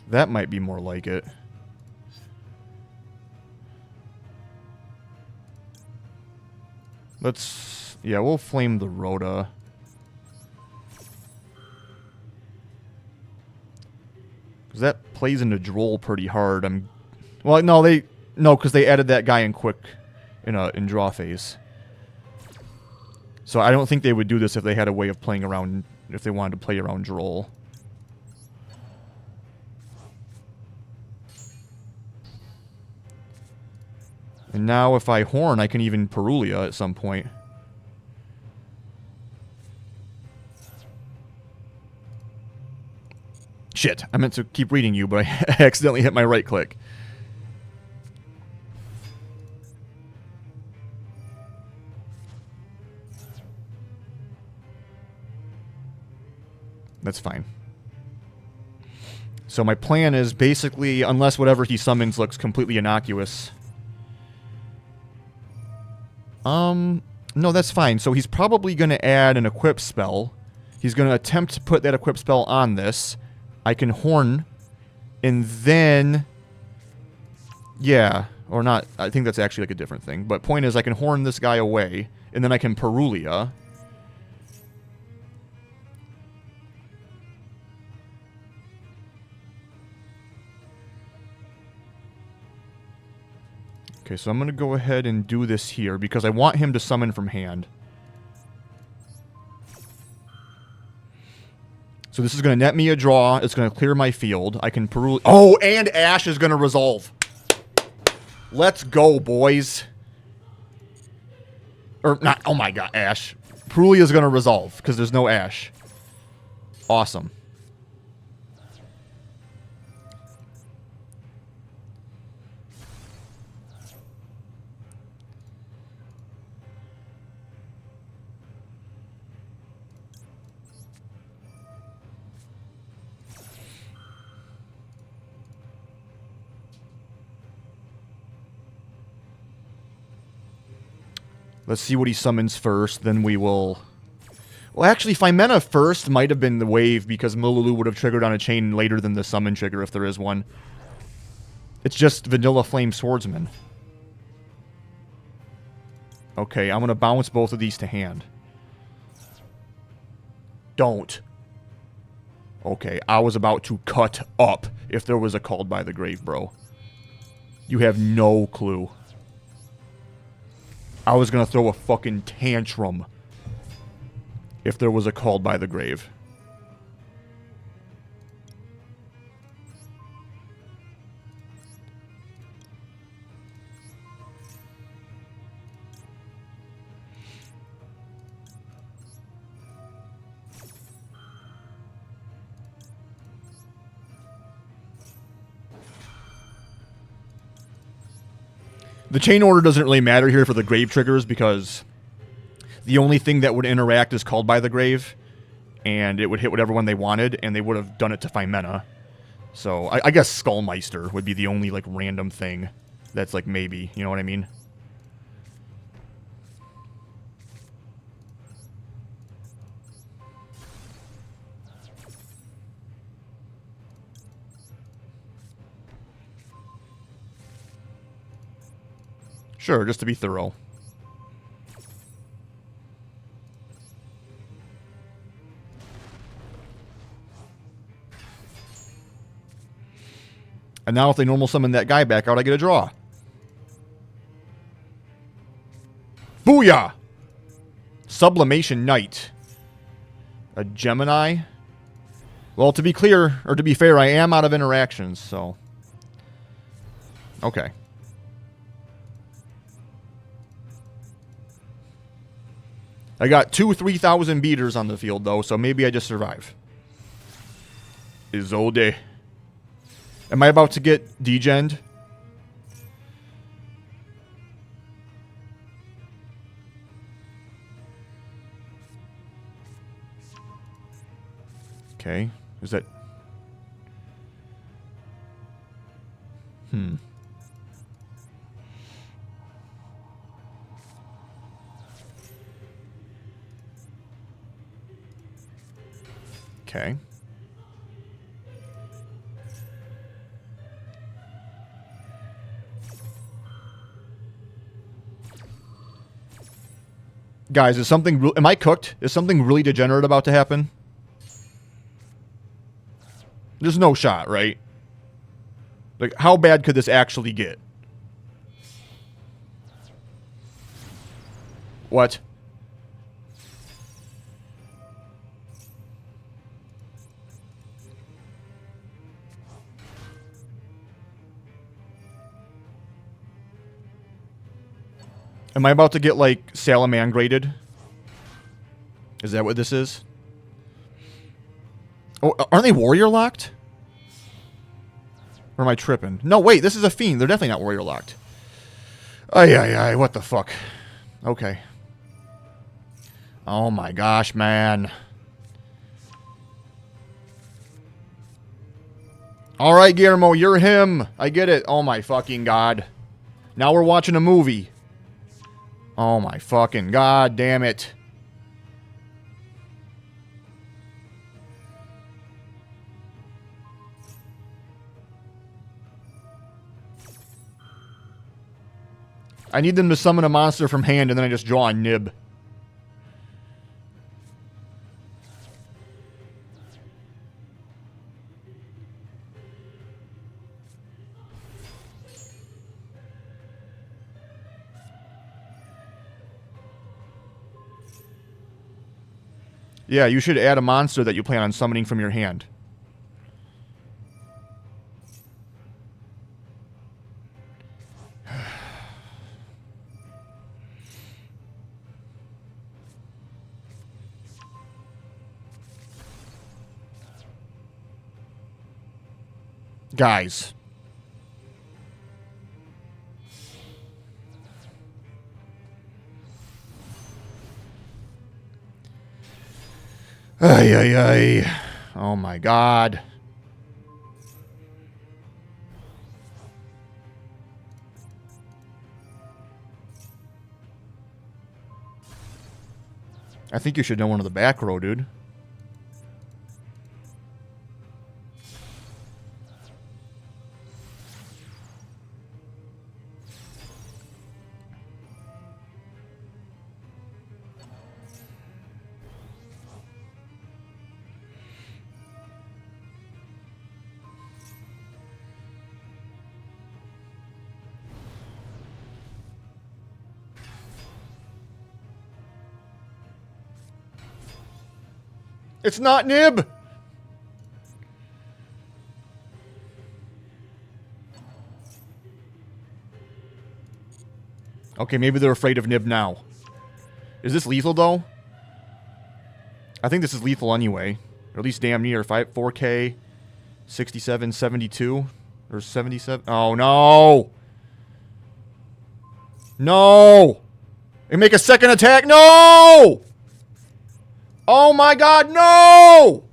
That might be more like it. Let's... Yeah, we'll flame the Rhoda. Because that plays into Droll pretty hard. Well, no, because they added that guy in quick... in draw phase. So I don't think they would do this if they had a way of playing around... If they wanted to play around Droll. And now if I Horn, I can even Perulia at some point. Shit, I meant to keep reading you, but I accidentally hit my right click. That's fine. So my plan is basically, unless whatever he summons looks completely innocuous... No, that's fine. So he's probably going to add an equip spell. He's going to attempt to put that equip spell on this. I can Horn, and then... Yeah, or not. I think that's actually like a different thing. But point is, I can Horn this guy away, and then I can Perulia. Okay, so I'm going to go ahead and do this here, because I want him to summon from hand. So this is going to net me a draw. It's going to clear my field. I can Perulia... Oh, and Ash is going to resolve. Let's go, boys. Or, not... Oh my god, Ash. Perulia is going to resolve, because there's no Ash. Awesome. Let's see what he summons first, then we will... Well, actually, Phimena first might have been the wave, because Mululu would have triggered on a chain later than the summon trigger, if there is one. It's just Vanilla Flame Swordsman. Okay, I'm going to bounce both of these to hand. Don't. Okay, I was about to cut up if there was a Called by the Grave, bro. You have no clue. I was going to throw a fucking tantrum if there was a Called by the Grave. The chain order doesn't really matter here for the grave triggers because the only thing that would interact is Called by the Grave, and it would hit whatever one they wanted, and they would have done it to Phimena. So I guess Skullmeister would be the only like random thing that's like maybe, you know what I mean? Sure, just to be thorough. And now if they normal summon that guy back out, I get a draw. Booyah! Sublimation Knight. A Gemini? Well, to be clear, or to be fair, I am out of interactions, so... Okay. I got 2 3,000 beaters on the field, though, so maybe I just survive. Isolde. Am I about to get degened? Okay. Is that... Okay. Guys, is something... Am I cooked? Is something really degenerate about to happen? There's no shot, right? Like, how bad could this actually get? What? Am I about to get, like, salamangraded? Is that what this is? Oh, aren't they warrior locked? Or am I tripping? No, wait, this is a fiend. They're definitely not warrior locked. Ay, what the fuck? Okay. Oh my gosh, man. Alright, Guillermo, you're him. I get it. Oh my fucking god. Now we're watching a movie. Oh my fucking god damn it. I need them to summon a monster from hand and then I just draw a nib. Yeah, you should add a monster that you plan on summoning from your hand. Guys. Ay. Oh my god. I think you should know one of the back row, dude. It's not Nib! Okay, maybe they're afraid of Nib now. Is this lethal, though? I think this is lethal anyway. Or at least damn near. 4K, 67, 72, or 77. Oh, no! No! They make a second attack. No! Oh my god, no!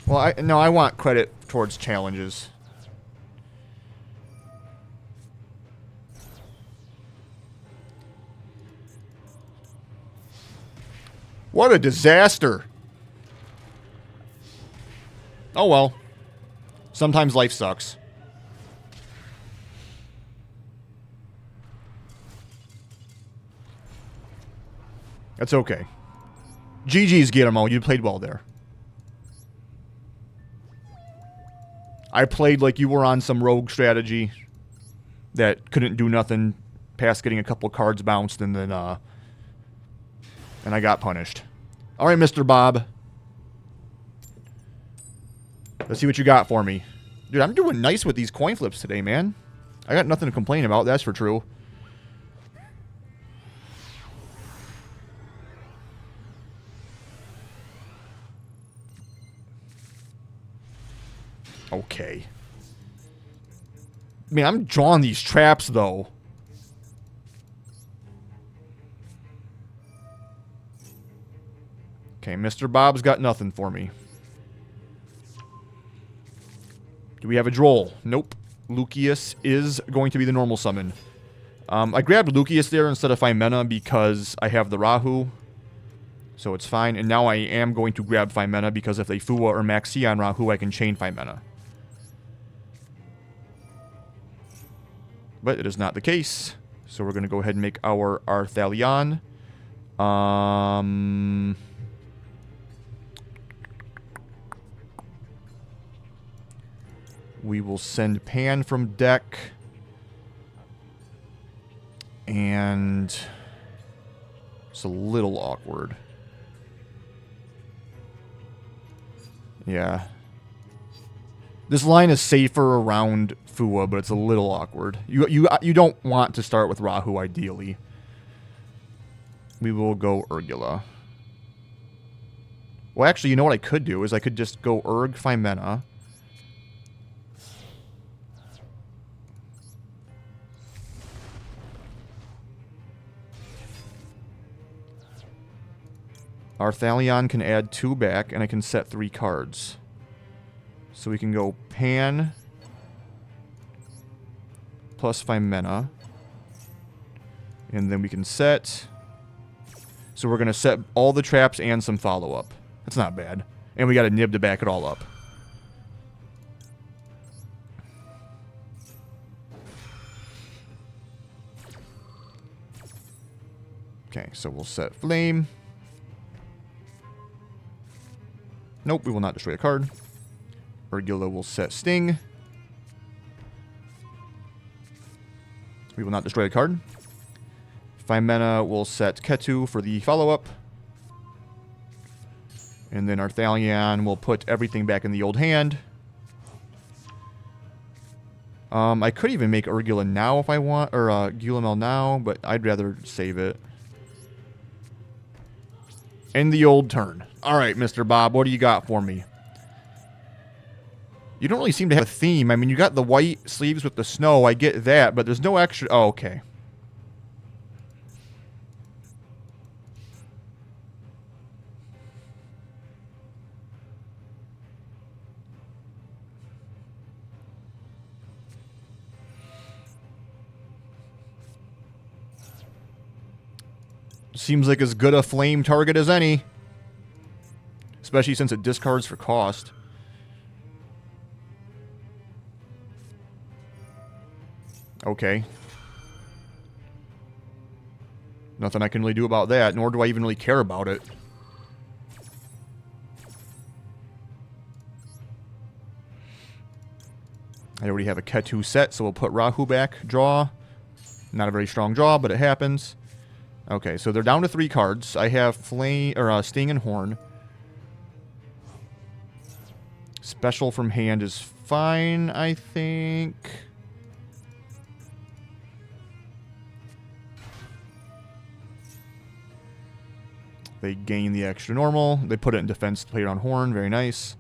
Well, I want credit towards challenges. What a disaster. Oh well. Sometimes life sucks. That's okay. GG's, Guillermo. You played well there. I played like you were on some rogue strategy that couldn't do nothing past getting a couple cards bounced, and then, and I got punished. Alright, Mr. Bob. Let's see what you got for me. Dude, I'm doing nice with these coin flips today, man. I got nothing to complain about, that's for true. Okay. Man, I'm drawing these traps, though. Okay, Mr. Bob's got nothing for me. Do we have a Droll? Nope. Lucius is going to be the normal summon. I grabbed Lucius there instead of Phimena because I have the Rahu. So it's fine. And now I am going to grab Phimena because if they Fua or Maxion Rahu, I can chain Phimena. But it is not the case. So we're going to go ahead and make our Arthalion. We will send Pan from deck. And it's a little awkward. Yeah. This line is safer around Fua, but it's a little awkward. You don't want to start with Rahu, ideally. We will go Urgula. Well, actually, you know what I could do is I could just go Urg Phimena. Arthalion can add 2 back, and I can set 3 cards. So we can go Pan plus Phimena. And then we can set... So we're going to set all the traps and some follow-up. That's not bad. And we got a Nib to back it all up. Okay, so we'll set Flame. Nope, we will not destroy a card. Urgula will set Sting. We will not destroy a card. Phimena will set Ketu for the follow-up. And then Arthalion will put everything back in the old hand. I could even make Urgula now if I want, or Gulamel now, but I'd rather save it. End the old turn. Alright, Mr. Bob, what do you got for me? You don't really seem to have a theme. I mean, you got the white sleeves with the snow. I get that, but there's no extra... Oh, okay. Seems like as good a flame target as any. Especially since it discards for cost. Okay. Nothing I can really do about that, nor do I even really care about it. I already have a Ketu set, so we'll put Rahu back. Draw. Not a very strong draw, but it happens. Okay, so they're down to 3 cards. I have Flame or Sting and Horn. Special from hand is fine, I think. They gain the extra normal. They put it in defense to play it on Horn. Very nice.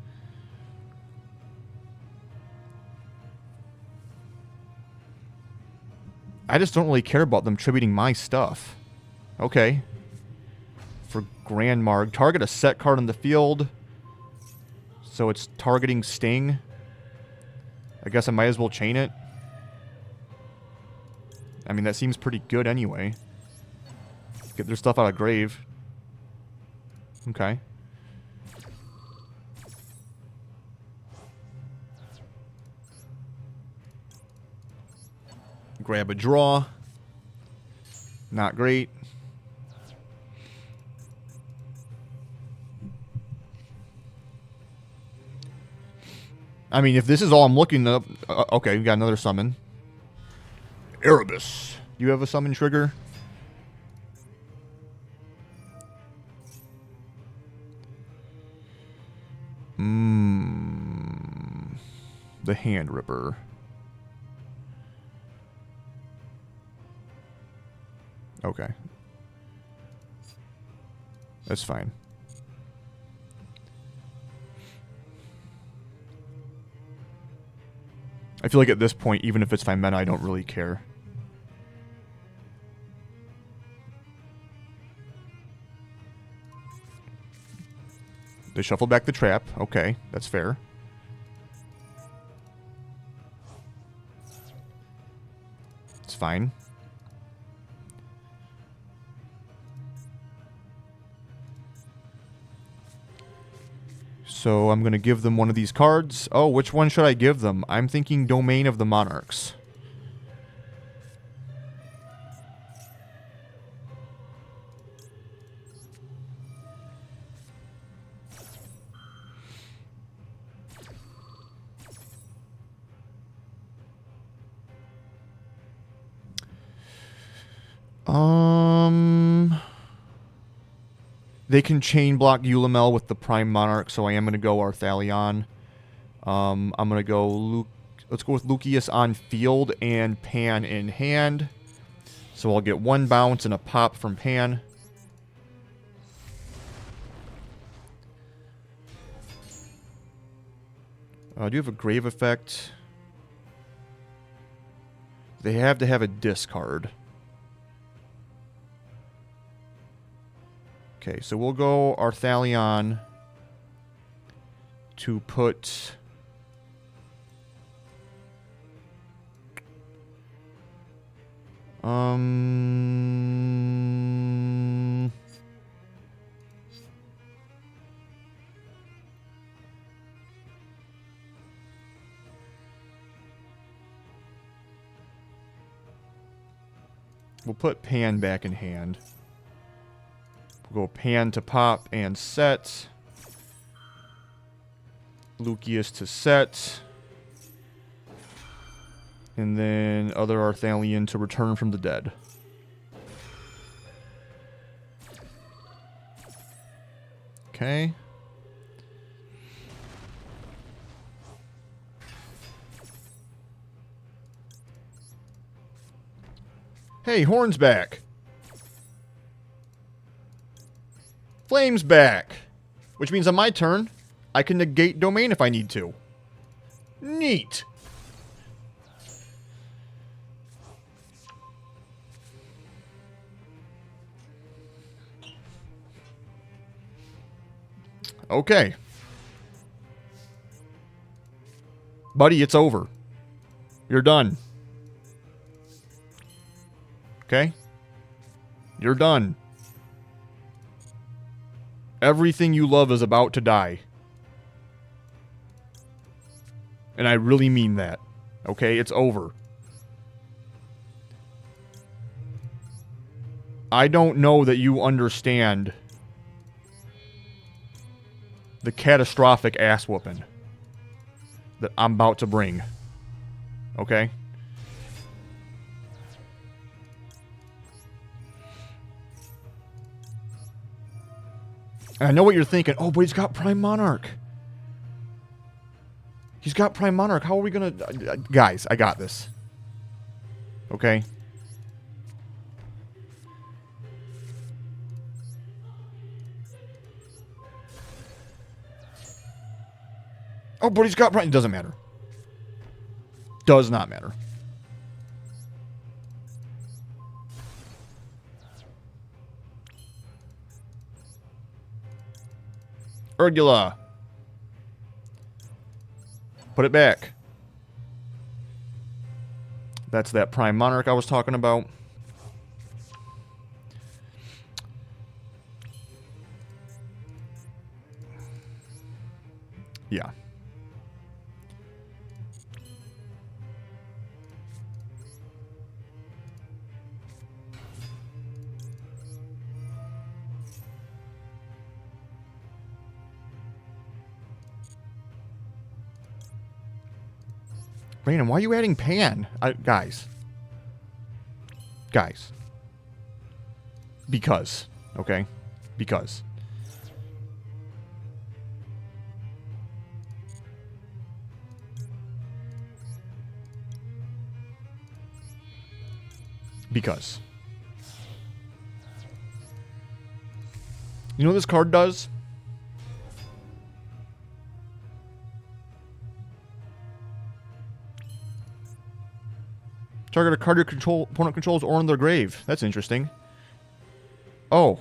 I just don't really care about them tributing my stuff. Okay. For Grand Marg, target a set card on the field. So it's targeting Sting. I guess I might as well chain it. I mean, that seems pretty good anyway. Get their stuff out of grave. Okay. Grab a draw. Not great. I mean, if this is all I'm looking up... okay, we got another summon. Erebus. You have a summon trigger? The Hand Ripper. Okay. That's fine. I feel like at this point, even if it's Phimena, I don't really care. They shuffle back the trap. Okay, that's fair. It's fine. So I'm going to give them one of these cards. Oh, which one should I give them? I'm thinking Domain of the Monarchs. They can chain block Ulamel with the Prime Monarch, so I am going to go Arthalion. I'm going to go let's go with Lucius on field and Pan in hand. So I'll get 1 bounce and a pop from Pan. Do you have a Grave effect? They have to have a discard. Okay, so we'll go Arthalion to put... We'll put Pan back in hand. We'll go Pan to pop and set. Lucius to set. And then other Arthalion to return from the dead. Okay. Hey, Horn's back. Flame's back. Which means on my turn, I can negate Domain if I need to. Neat. Okay. Buddy, it's over. You're done. Okay? You're done. Everything you love is about to die. And I really mean that. Okay? It's over. I don't know that you understand the catastrophic ass whooping that I'm about to bring. Okay? And I know what you're thinking. Oh, but he's got Prime Monarch. He's got Prime Monarch. How are we gonna... guys, I got this. Okay? Oh, but he's got Prime... It doesn't matter. Does not matter. Urgula. Put it back. That's that Prime Monarch I was talking about. Yeah. Brandon, why are you adding Pan? Guys. Guys. Because. Okay? Because. Because. You know what this card does? Target a card your opponent controls or in their grave. That's interesting. Oh.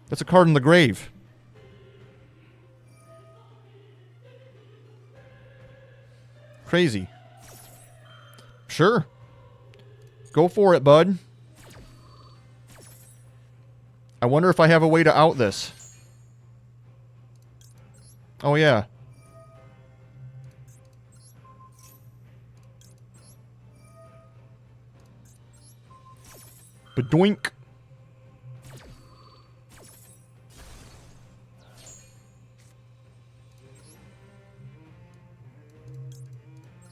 That's a card in the grave. Crazy. Sure. Go for it, bud. I wonder if I have a way to out this. Oh, yeah. Badoink.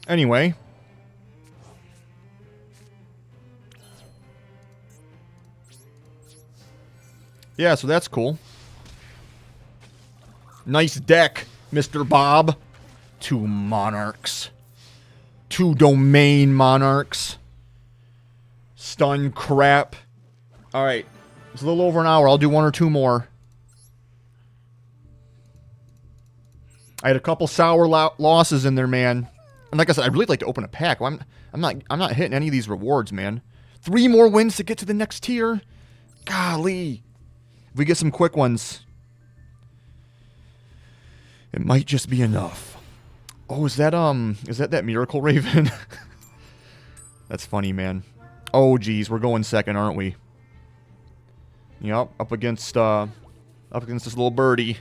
Anyway. Yeah, so that's cool. Nice deck, Mr. Bob. 2 monarchs. 2 domain monarchs. Stun crap. Alright. It's a little over an hour. I'll do 1 or 2 more. I had a couple sour losses in there, man. And like I said, I'd really like to open a pack. Well, I'm not hitting any of these rewards, man. 3 more wins to get to the next tier. Golly. If we get some quick ones, it might just be enough. Oh, is that that Miracle Raven? That's funny, man. Oh, geez, we're going second, aren't we? Yep, up against this little birdie.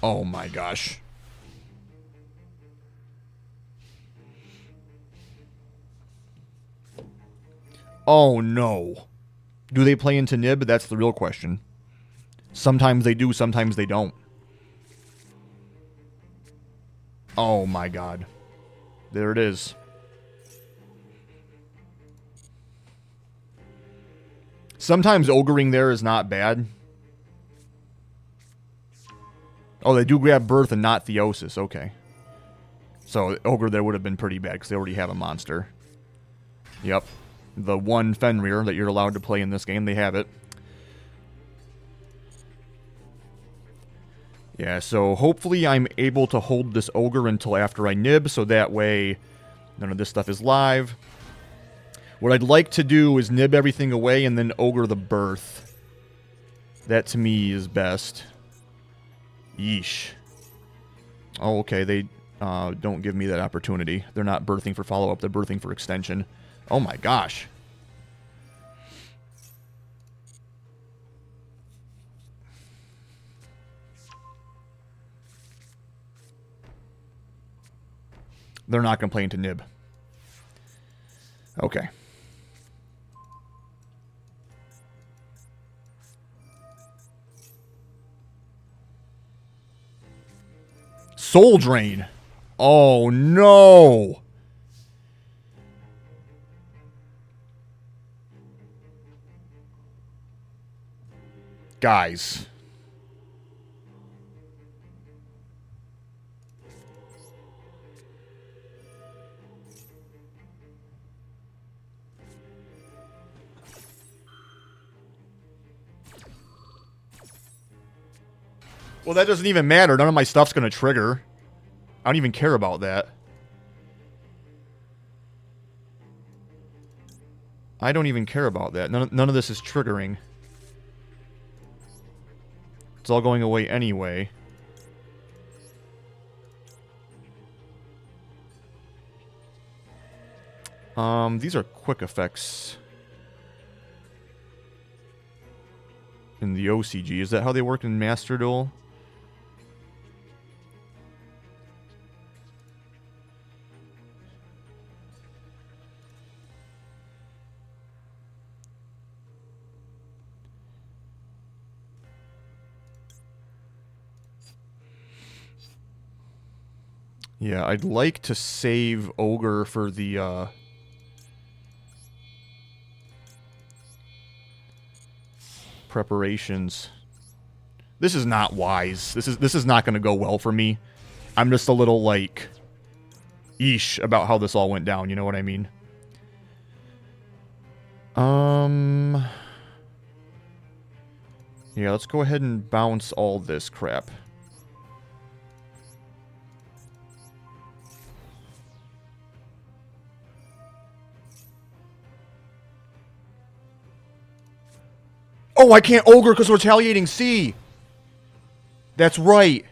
Oh my gosh. Oh no. Do they play into Nib? That's the real question. Sometimes they do, sometimes they don't. Oh my god. There it is. Sometimes ogering there is not bad. Oh, they do grab Birth and not Theosis. Okay. So, Ogre there would have been pretty bad because they already have a monster. Yep. The 1 Fenrir that you're allowed to play in this game, they have it. Yeah, so hopefully I'm able to hold this Ogre until after I nib, so that way none of this stuff is live. What I'd like to do is nib everything away and then Ogre the Birth. That to me is best. Yeesh. Oh, okay, they don't give me that opportunity. They're not birthing for follow-up, they're birthing for extension. Oh my gosh. They're not going to play into Nib. Okay. Soul Drain. Oh, no. Guys. Well, that doesn't even matter. None of my stuff's going to trigger. I don't even care about that. I don't even care about that. None of this is triggering. It's all going away anyway. These are quick effects. In the OCG. Is that how they work in Master Duel? Yeah, I'd like to save Ogre for the, preparations. This is not wise. This is not going to go well for me. I'm just a little, like, eesh about how this all went down, you know what I mean? Yeah, let's go ahead and bounce all this crap. Oh, I can't Ogre because of Retaliating Sea. That's right.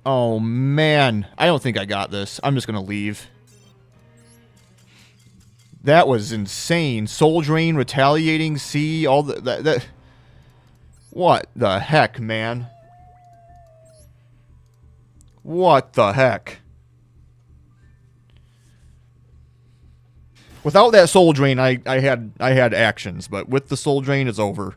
Oh, man. I don't think I got this. I'm just going to leave. That was insane. Soul Drain, Retaliating Sea, all that. What the heck, man? What the heck? Without that Soul Drain, I had actions, but with the Soul Drain, it's over.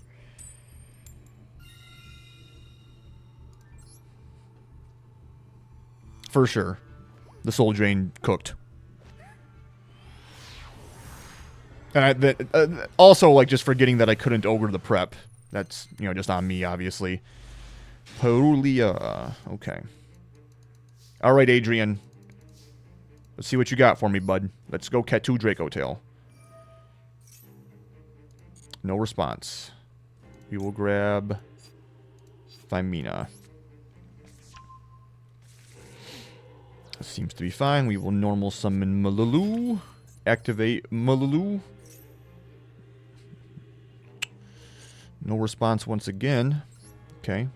For sure. The Soul Drain cooked. And also, like, just forgetting that I couldn't Ogre the prep. That's, you know, just on me, obviously. Parulia. Okay. Alright, Adrian. Let's see what you got for me, bud. Let's go Ketu Dracotail. No response. We will grab Thymina. Seems to be fine. We will normal summon Malulu. Activate Malulu. No response once again. Okay.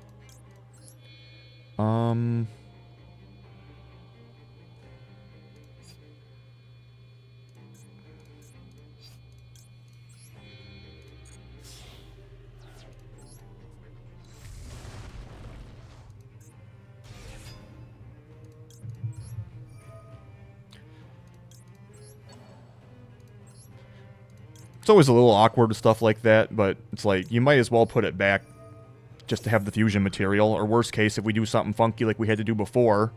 It's always a little awkward with stuff like that, but it's like, you might as well put it back just to have the fusion material. Or worst case, if we do something funky like we had to do before,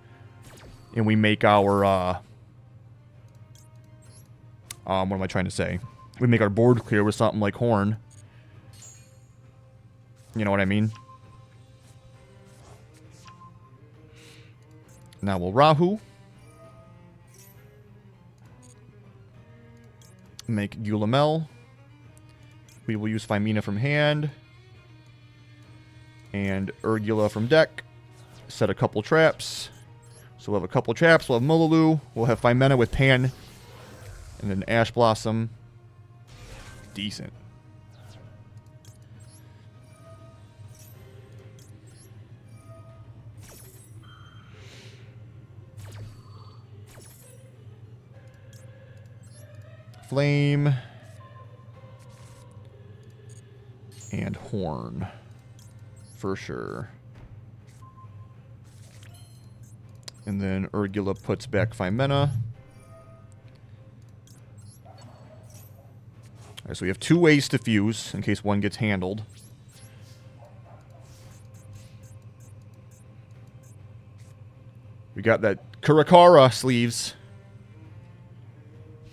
and we make our, what am I trying to say? We make our board clear with something like Horn. You know what I mean? Now we'll Rahu. Make Gulamel. We will use Thymina from hand. And Urgula from deck. Set a couple traps. So we'll have a couple traps. We'll have Mululu. We'll have Thymina with Pan. And then Ash Blossom. Decent. Flame. And Horn. For sure. And then Urgula puts back Thymina. Alright, so we have 2 ways to fuse, in case one gets handled. We got that Kurakara sleeves.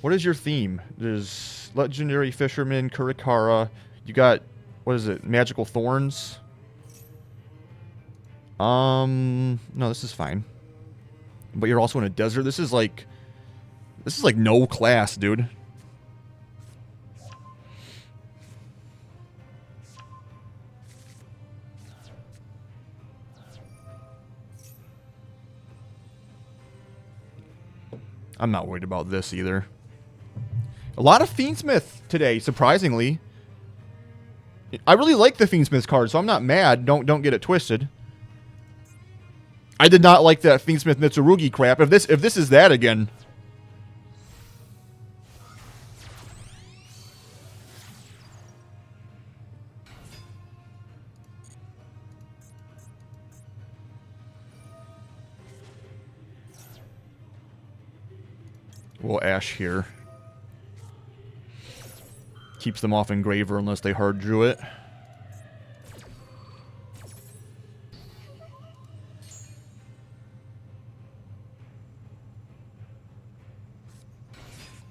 What is your theme? There's Legendary Fisherman, Kurakara. You got, what is it, Magical Thorns? No, this is fine. But you're also in a desert. This is like no class, dude. I'm not worried about this either. A lot of Fiendsmith today, surprisingly. I really like the Fiendsmith card, so I'm not mad. Don't get it twisted. I did not like that Fiendsmith Mitsurugi crap. If this is that again. We'll Ash here. Keeps them off Engraver unless they hard drew it.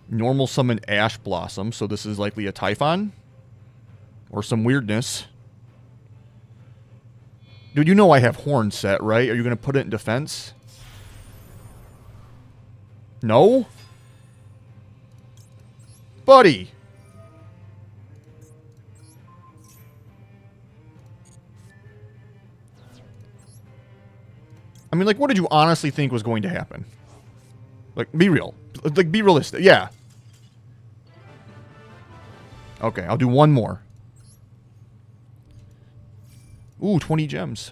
Normal summon Ash Blossom, so this is likely a Typhon. Or some weirdness. Dude, you know I have Horn set, right? Are you going to put it in defense? No? Buddy! I mean, like, what did you honestly think was going to happen? Like, be real. Like, be realistic. Yeah. Okay, I'll do one more. Ooh, 20 gems.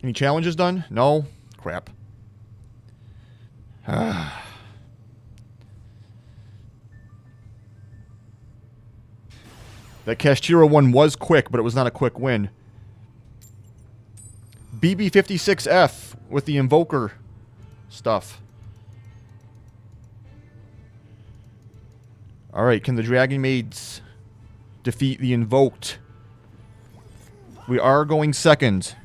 Any challenges done? No? Crap. That Kashtira one was quick, but it was not a quick win. BB56F with the Invoker stuff. Alright, can the Dragon Maids defeat the Invoked? We are going second.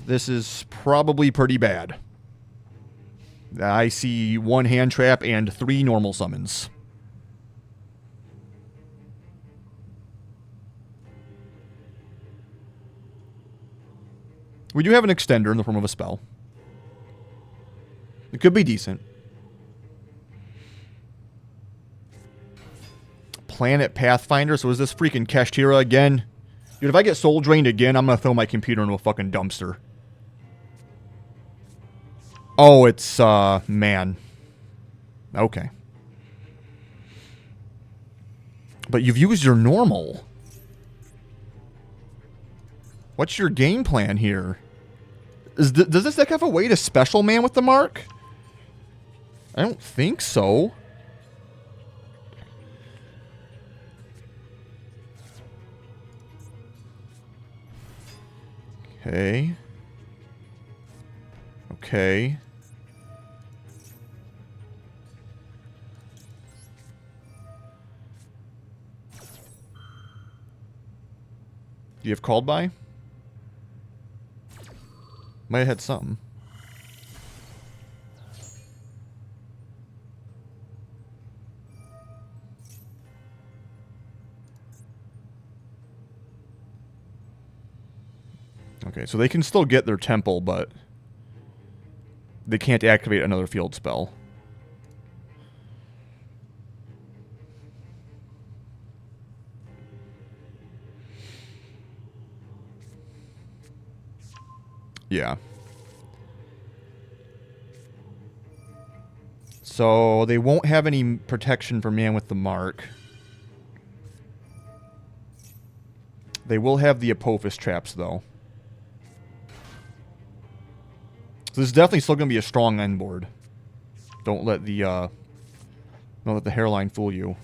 This is probably pretty bad. I see 1 hand trap and 3 normal summons. We do have an extender in the form of a spell. It could be decent. Planet Pathfinder. So is this freaking Kashtira again? Dude, if I get soul drained again, I'm gonna throw my computer into a fucking dumpster. Oh, it's, man. Okay. But you've used your normal. What's your game plan here? Does this deck have a way to special man with the mark? I don't think so. Okay. Okay. Do you have called by? Might have had something. Okay, so they can still get their temple, but they can't activate another field spell. Yeah. So they won't have any protection for man with the mark. They will have the Apophis traps, though. So this is definitely still going to be a strong end board. Don't let the hairline fool you.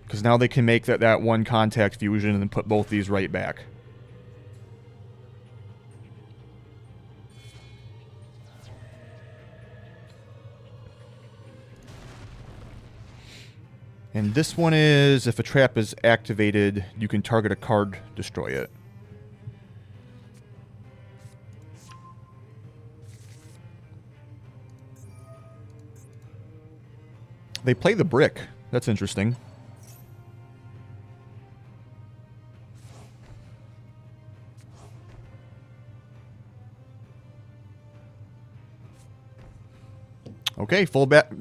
Because now they can make that one contact fusion and then put both these right back. And this one is, if a trap is activated, you can target a card, destroy it. They play the brick. That's interesting. Okay, full back.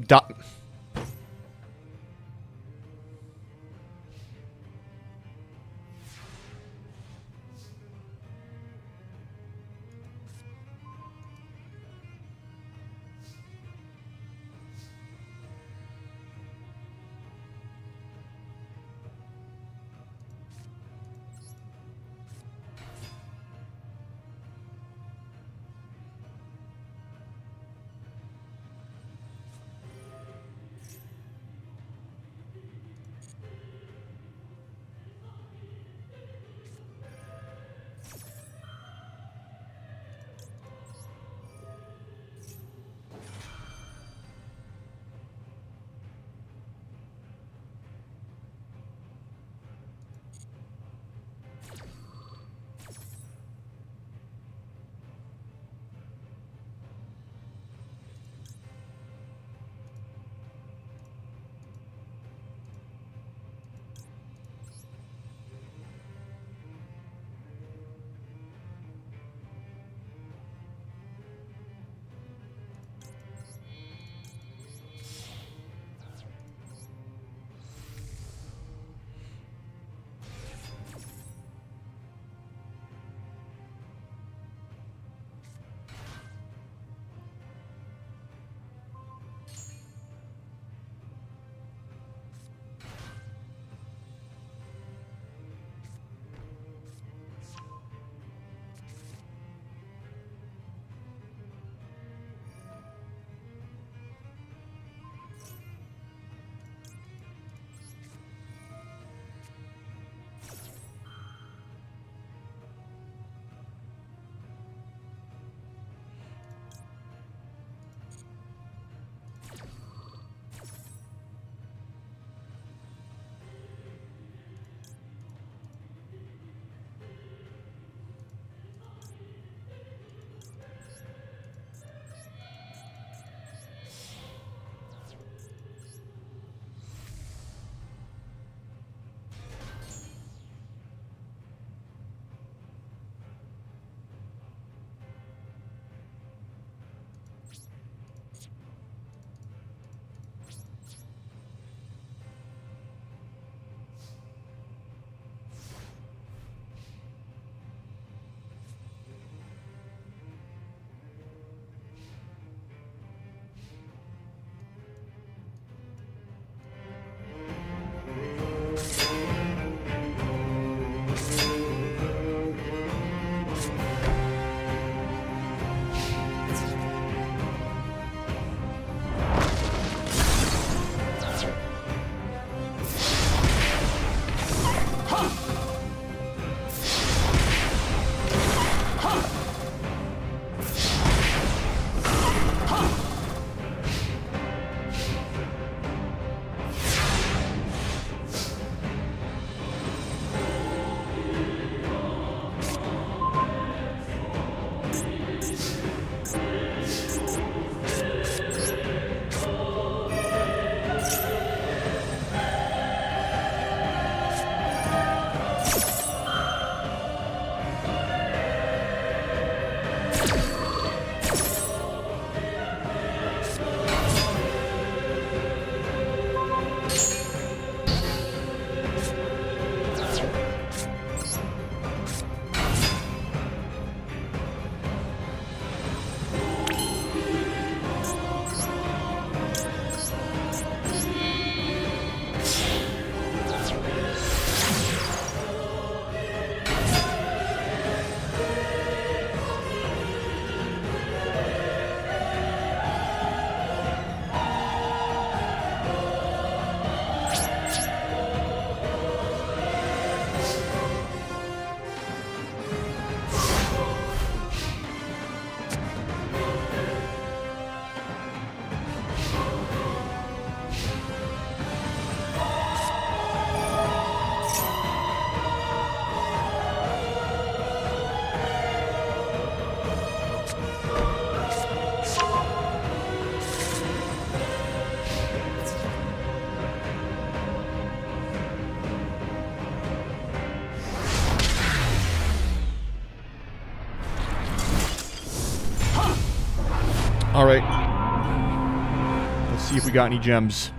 if we got any gems.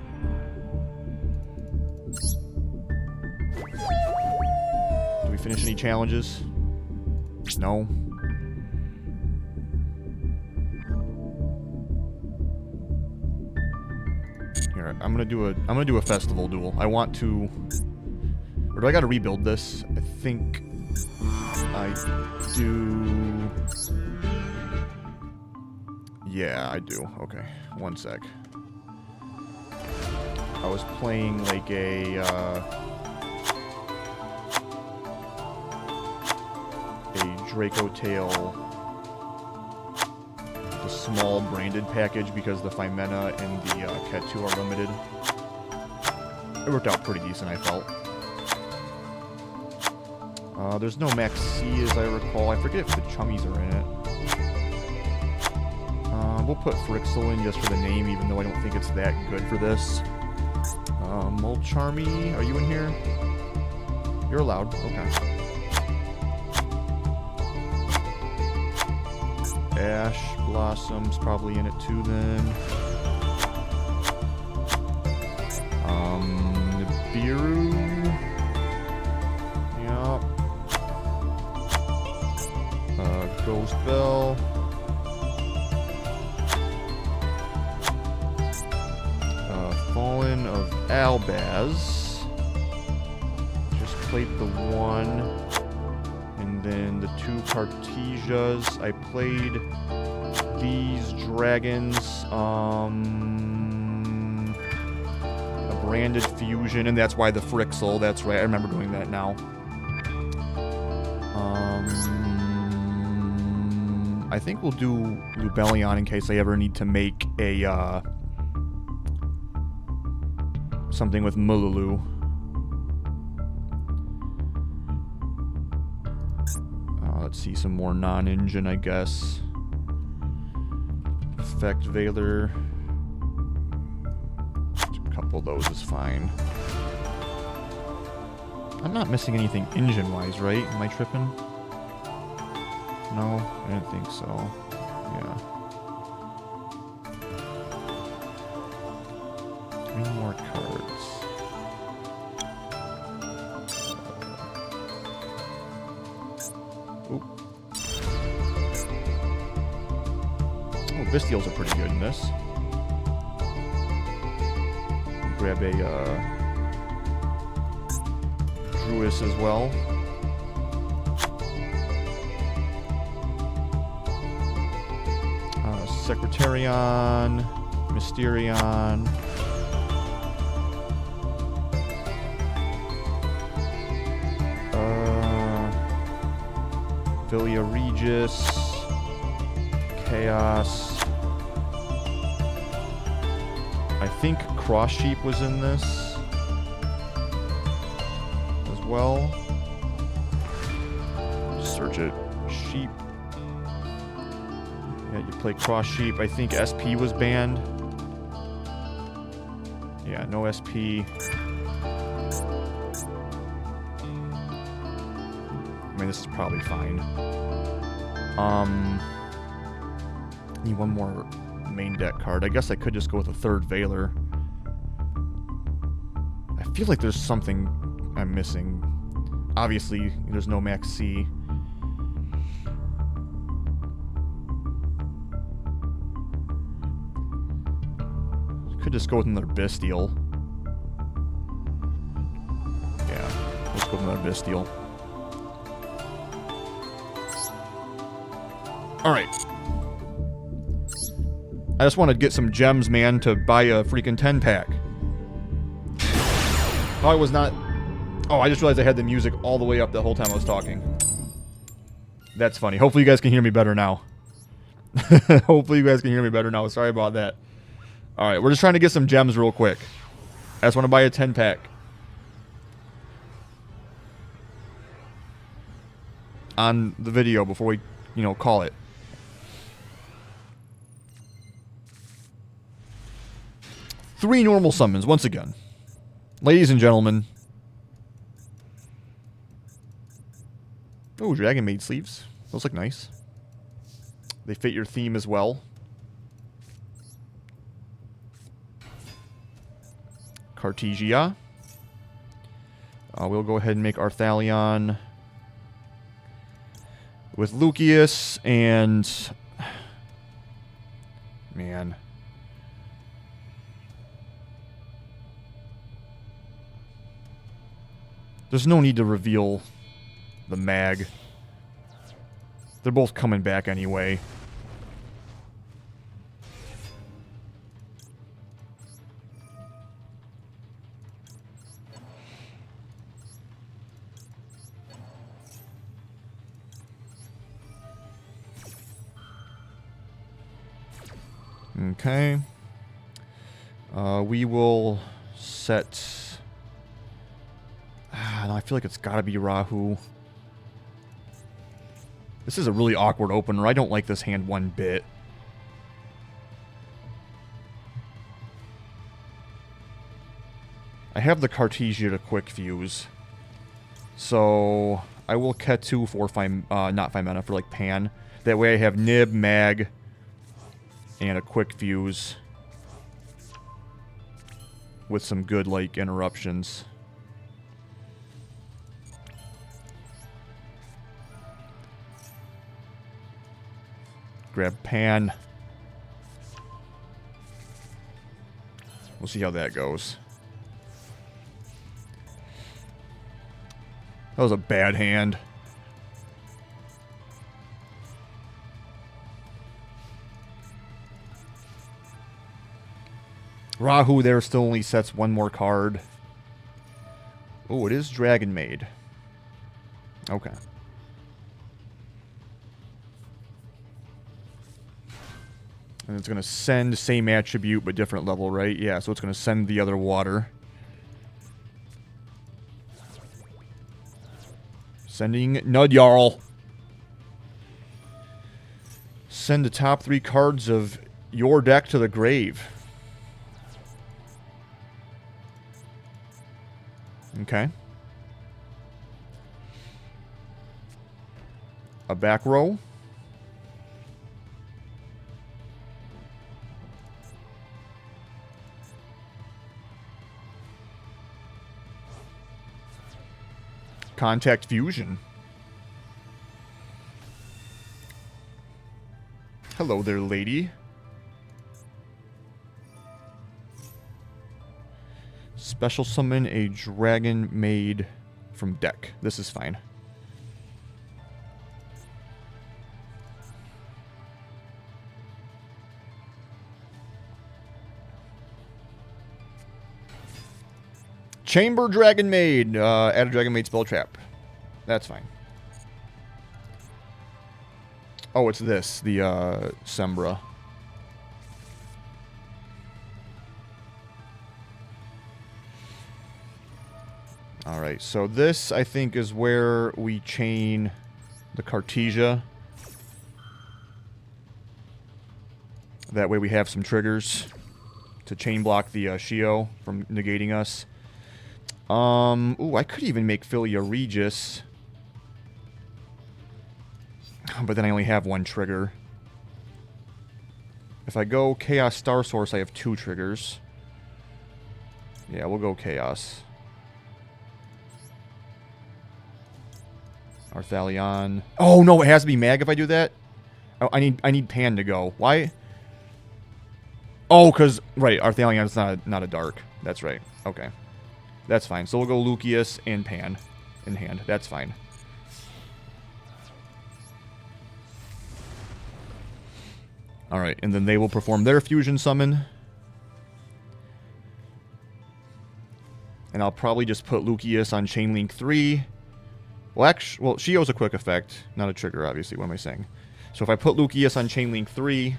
Do we finish any challenges? No. Here, I'm gonna do a festival duel. I want to. Or do I gotta rebuild this? I think I do. Yeah, I do. Okay, one sec. I was playing like a Dracotail, the small branded package, because the Phimena and the Cat 2 are limited. It worked out pretty decent, I felt. There's no Max C, as I recall. I forget if the Chummies are in it. We'll put Frixel in just for the name, even though I don't think it's that good for this. Molcharmy, are you in here? You're allowed. Okay. Ash Blossom's probably in it too then. Nibiru. Yep. Ghost Bell. Fallen of Albaz. Just played the one. And then the two Cartesias. I played these dragons. A branded fusion, and that's why the Frixel. That's right. I remember doing that now. I think we'll do Lubellion in case I ever need to make a something with Mululu. Let's see, some more non-engine, I guess. Effect Veiler. A couple of those is fine. I'm not missing anything engine-wise, right? Am I tripping? No, I didn't think so. Yeah. 3 more cards. Oop. Oh, Bestials are pretty good in this. Grab a Druis as well. Secretarion, Mysterion. Philia Regis, Chaos. I think Cross Sheep was in this as well. Search it. Sheep. Yeah, you play Cross Sheep. I think SP was banned. Yeah, no SP. I mean, this is probably fine. Need one more main deck card. I guess I could just go with a third Veiler. I feel like there's something I'm missing. Obviously, there's no Max C. Could just go with another Bestial. Yeah, let's go with another Bestial. Alright. I just want to get some gems, man, to buy a freaking 10-pack. Oh, I was not... Oh, I just realized I had the music all the way up the whole time I was talking. That's funny. Hopefully you guys can hear me better now. Hopefully you guys can hear me better now. Sorry about that. Alright, we're just trying to get some gems real quick. I just want to buy a 10-pack. On the video before we, call it. Three normal summons, once again. Ladies and gentlemen. Oh, Dragon Maid sleeves. Those look nice. They fit your theme as well. Cartesia. We'll go ahead and make Arthalion with Lucius and... Man. There's no need to reveal the mag. They're both coming back anyway. Okay. We will set... I feel like it's gotta be Rahu. This is a really awkward opener. I don't like this hand one bit. I have the Cartesia to quick fuse. So I will Ketu for not 5 mana, for like Pan. That way I have Nib, Mag, and a quick fuse. With some good, like, interruptions. Grab Pan. We'll see how that goes. That was a bad hand. Rahu there still only sets one more card. Oh, it is Dragon Maid. Okay. And it's going to send same attribute but different level, right? Yeah, so it's going to send the other water. Sending Nudjarl. Send the top 3 cards of your deck to the grave. Okay. A back row. Contact Fusion. Hello there, lady. Special summon a Dragon Maid from deck. This is fine. Chamber Dragon Maid. Add a Dragon Maid spell trap. That's fine. Oh, it's this. The Sembra. Alright, so this, I think, is where we chain the Cartesia. That way we have some triggers to chain block the Shio from negating us. Ooh, I could even make Philia Regis. But then I only have one trigger. If I go Chaos Star Source, I have 2 triggers. Yeah, we'll go Chaos. Arthalion. Oh no, it has to be Mag if I do that. Oh, I need Pan to go. Why? Oh, cause right, Arthalion is not a dark. That's right. Okay, that's fine. So we'll go Lucius and Pan in hand. That's fine. All right, and then they will perform their fusion summon. And I'll probably just put Lucius on Chain Link 3. Well, actually, well, Shio's a quick effect, not a trigger, obviously. What am I saying? So if I put Lucius on Chain Link 3,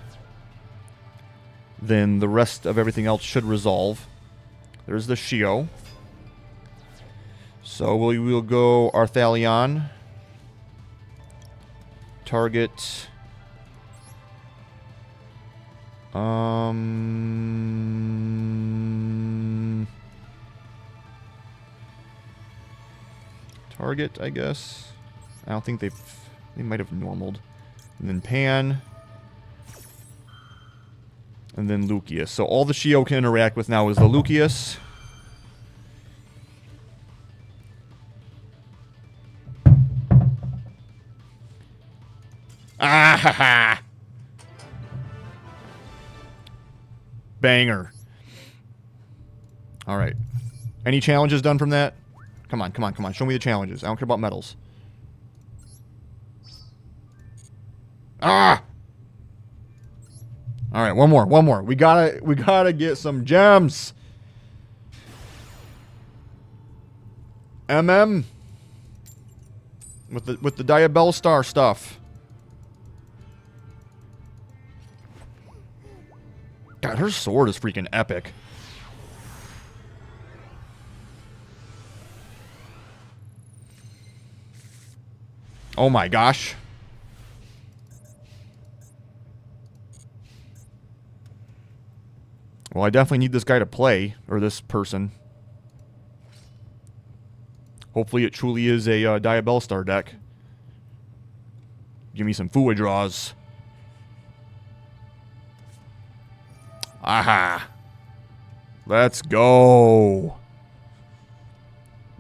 then the rest of everything else should resolve. There's the Shio. So we will go Arthalion. Target. Target, I guess. I don't think they might have normaled. And then Pan. And then Lucius. So all the Shio can interact with now is the Lucius. Ah ha ha! Banger. All right. Any challenges done from that? Come on, come on, come on. Show me the challenges. I don't care about medals. Ah! All right, one more, one more. We gotta get some gems. MM with the Diabell Star stuff. God, her sword is freaking epic. Oh my gosh. Well, I definitely need this guy to play, or this person. Hopefully it truly is a Diabell Star deck. Give me some Fua draws. Aha. Let's go.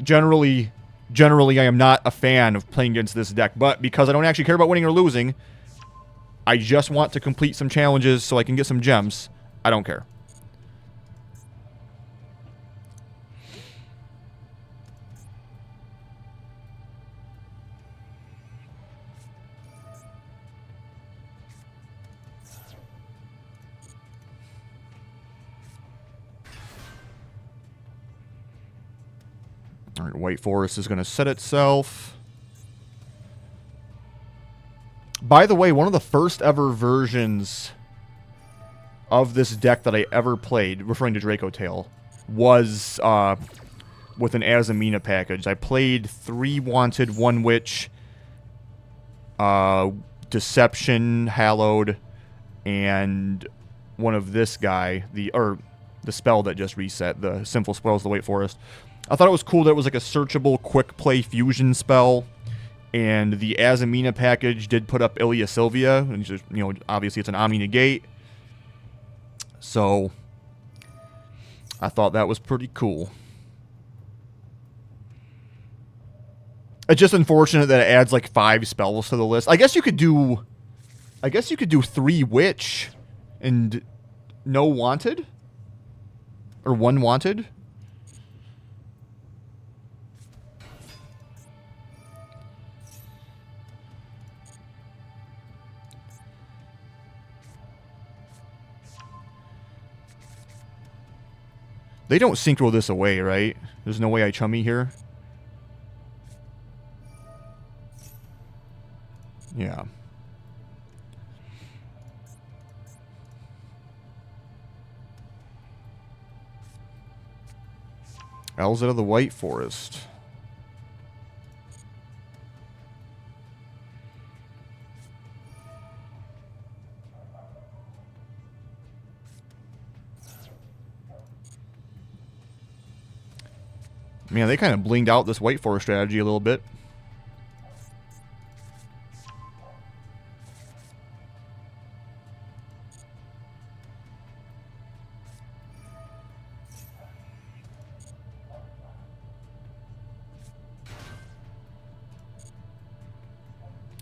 Generally, I am not a fan of playing against this deck, but because I don't actually care about winning or losing, I just want to complete some challenges so I can get some gems. I don't care. All right, White Forest is going to set itself. By the way, one of the first ever versions of this deck that I ever played, referring to Dracotail, was with an Azamina package. I played 3 Wanted, 1 Witch, Deception, Hallowed, and one of this guy, the spell that just reset, the Sinful Spells of the White Forest. I thought it was cool that it was like a searchable quick play fusion spell, and the Azamina package did put up Ilia Sylvia, and just, you know, obviously it's an Omni Negate. So I thought that was pretty cool. It's just unfortunate that it adds like 5 spells to the list. I guess you could do 3 Witch and no Wanted? Or 1 Wanted? They don't synchro this away, right? There's no way I chummy here. Yeah. Elves out of the White Forest. Man, they kind of blinged out this White Forest strategy a little bit.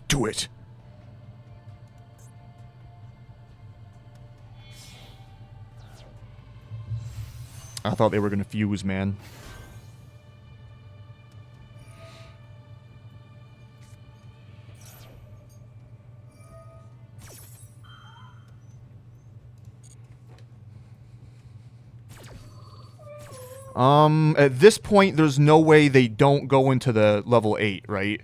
Do it. I thought they were going to fuse, man. At this point, there's no way they don't go into the level 8, right?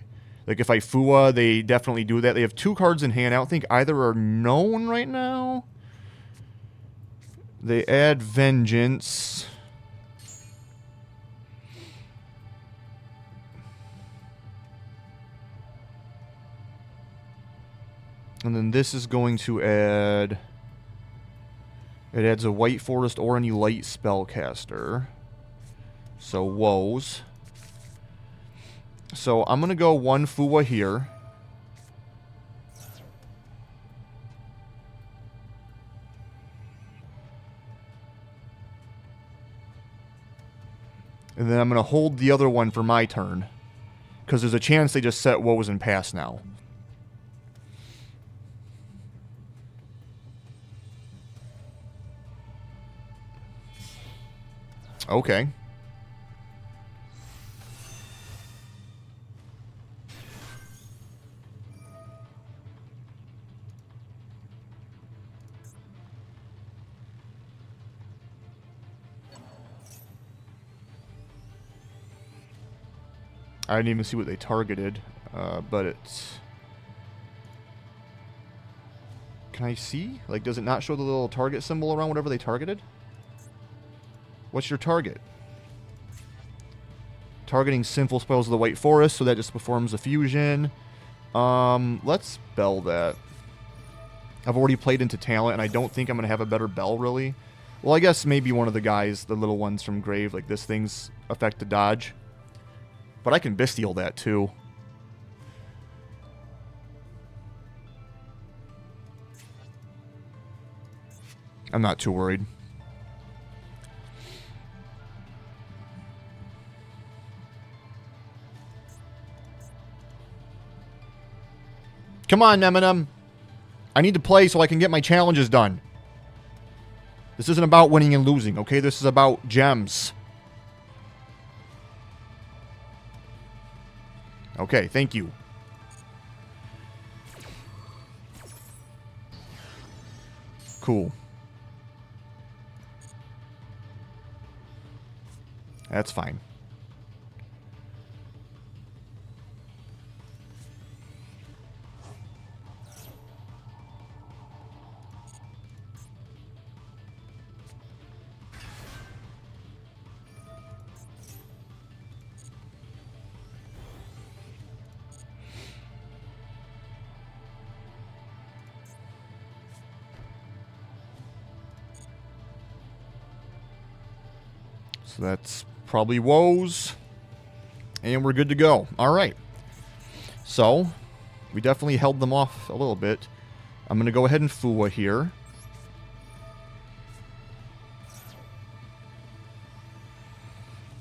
Like, if I Fua, they definitely do that. They have 2 cards in hand. I don't think either are known right now. They add Vengeance. And then this is going to add... It adds a White Forest or any light spellcaster. So, woes. So, I'm going to go 1 Fua here. And then I'm going to hold the other one for my turn. Because there's a chance they just set woes and pass now. Okay. I didn't even see what they targeted, but it's... Can I see? Like, does it not show the little target symbol around whatever they targeted? What's your target? Targeting sinful spells of the White Forest, so that just performs a fusion. Let's spell that. I've already played into talent, and I don't think I'm going to have a better bell, really. Well, I guess maybe one of the guys, the little ones from Grave, like this thing's affect to dodge. But I can Bestial that, too. I'm not too worried. Come on, Eminem. I need to play so I can get my challenges done. This isn't about winning and losing, okay? This is about gems. Okay, thank you. Cool. That's fine. So that's probably woes. And we're good to go. All right. So, we definitely held them off a little bit. I'm going to go ahead and Fua here.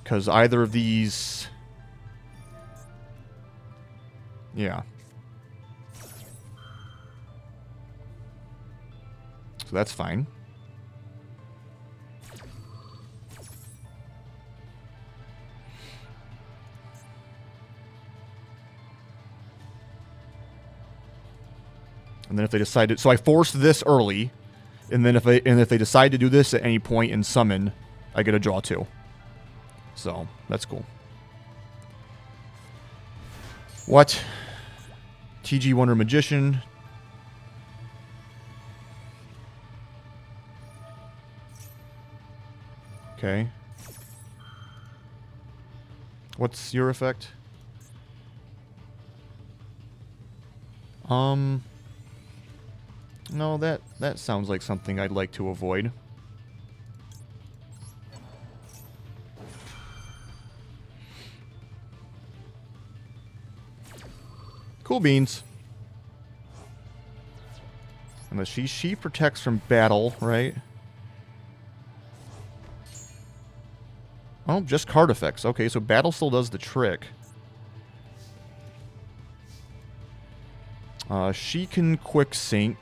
Because either of these... Yeah. So that's fine. And then if they decide to... So I forced this early. And then if they decide to do this at any point and summon, I get a draw 2. So, that's cool. What? TG Wonder Magician. Okay. What's your effect? No, that sounds like something I'd like to avoid. Cool beans. Unless she protects from battle, right? Oh, just card effects. Okay, so battle still does the trick. She can quick sync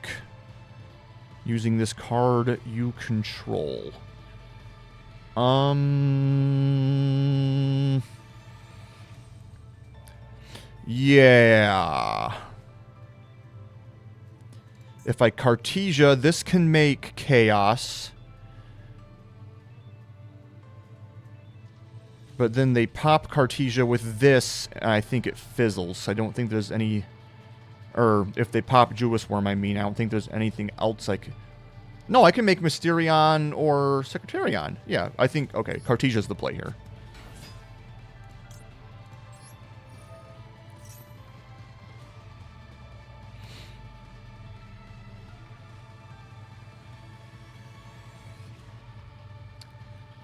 using this card you control. Yeah. If I Cartesia, this can make Chaos. But then they pop Cartesia with this, and I think it fizzles. I don't think there's any... Or, if they pop Jewess Worm, I mean, I don't think there's anything else I can... No, I can make Mysterion or Secretarion. Yeah, I think... Okay, Cartesia's the play here.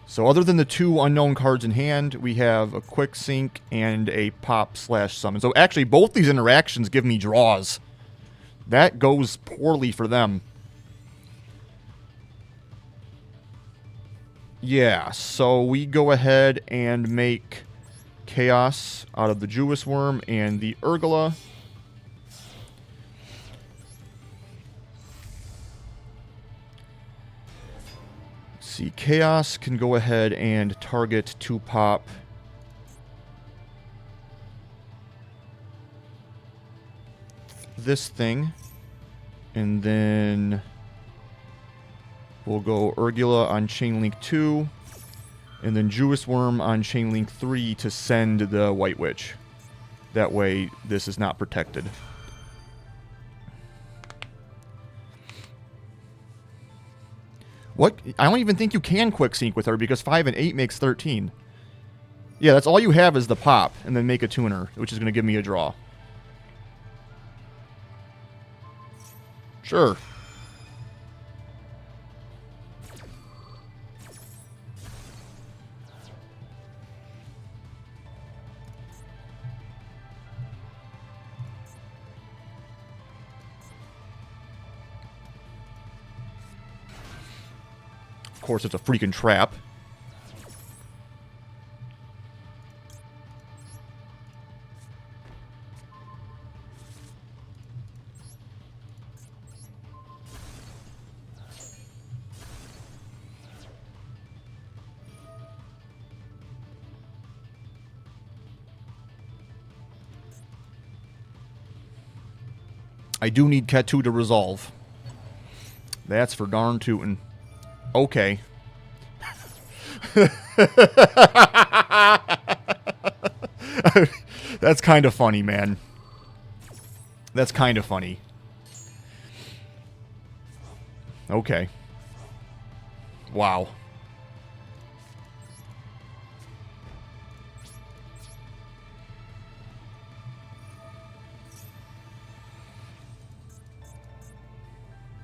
So other than the 2 unknown cards in hand, we have a quick sync and a pop/summon. So actually, both these interactions give me draws. That goes poorly for them. Yeah, so we go ahead and make Chaos out of the Jewess Worm and the Urgula. see. Chaos can go ahead and target to pop. This thing. And then we'll go Urgula on Chain Link 2. And then Jewess Worm on Chain Link 3 to send the White Witch. That way, this is not protected. What? I don't even think you can quick sync with her because 5 and 8 makes 13. Yeah, that's all you have is the pop, and then make a tuner, which is going to give me a draw. Sure. Of course, it's a freaking trap. I do need Cat 2 to resolve. That's for darn tootin'. Okay. That's kind of funny, man. That's kind of funny. Okay. Wow.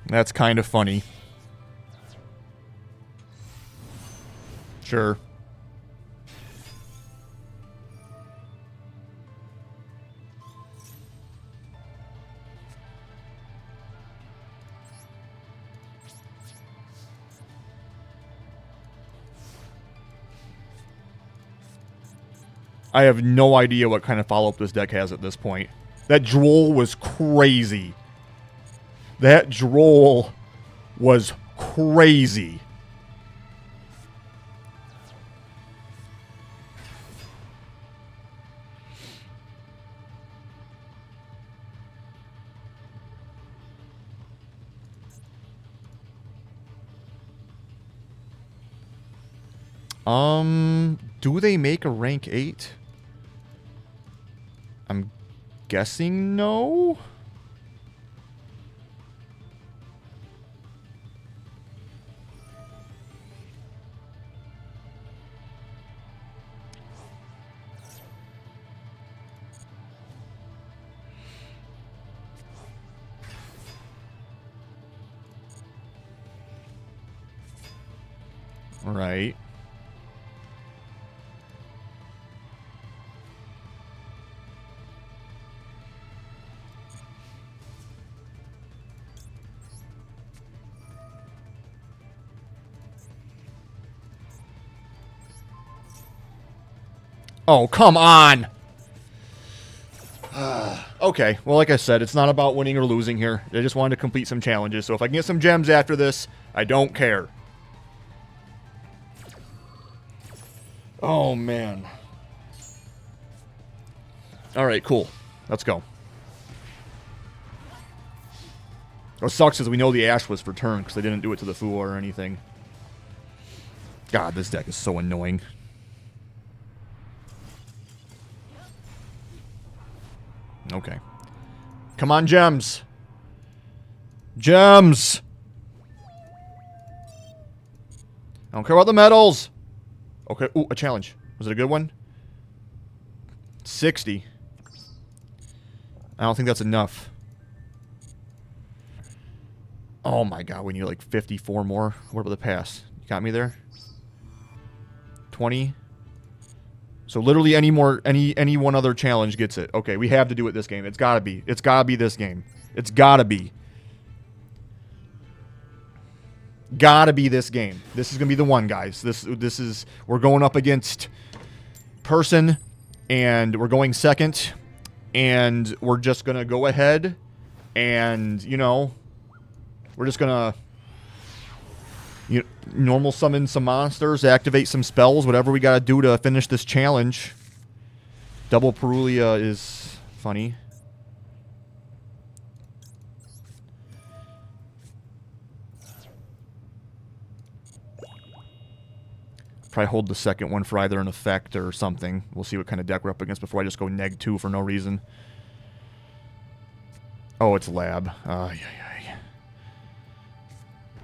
That's kind of funny. Sure. I have no idea what kind of follow-up this deck has at this point. That Duel was crazy. That Duel was crazy. Do they make a rank 8? I'm guessing no. Right. Oh, come on! Okay, well, like I said, it's not about winning or losing here. I just wanted to complete some challenges, so if I can get some gems after this, I don't care. Oh, man. Alright, cool. Let's go. What sucks is we know the Ash was for turn, because they didn't do it to the Fool or anything. God, this deck is so annoying. Okay. Come on, gems. Gems! I don't care about the medals. Okay, ooh, a challenge. Was it a good one? 60. I don't think that's enough. Oh my god, we need like 54 more. What about the pass? You got me there? 20. So literally any one other challenge gets it. Okay, we have to do it this game. It's gotta be. It's gotta be this game. It's gotta be. Gotta be this game. This is gonna be the one, guys. This is, we're going up against person, and we're going second, and we're just gonna go ahead, and you know, we're just gonna You normal summon some monsters, activate some spells, whatever we gotta do to finish this challenge. Double Perulia is funny. Probably hold the second one for either an effect or something. We'll see what kind of deck we're up against before I just go -2 for no reason. Oh, it's lab.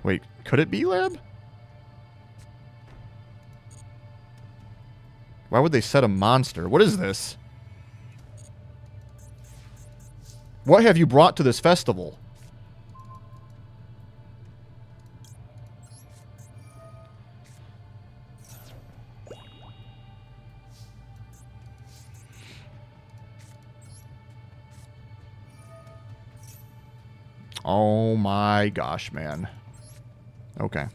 Wait, could it be lab? Why would they set a monster? What is this? What have you brought to this festival? Oh my gosh, man. Okay.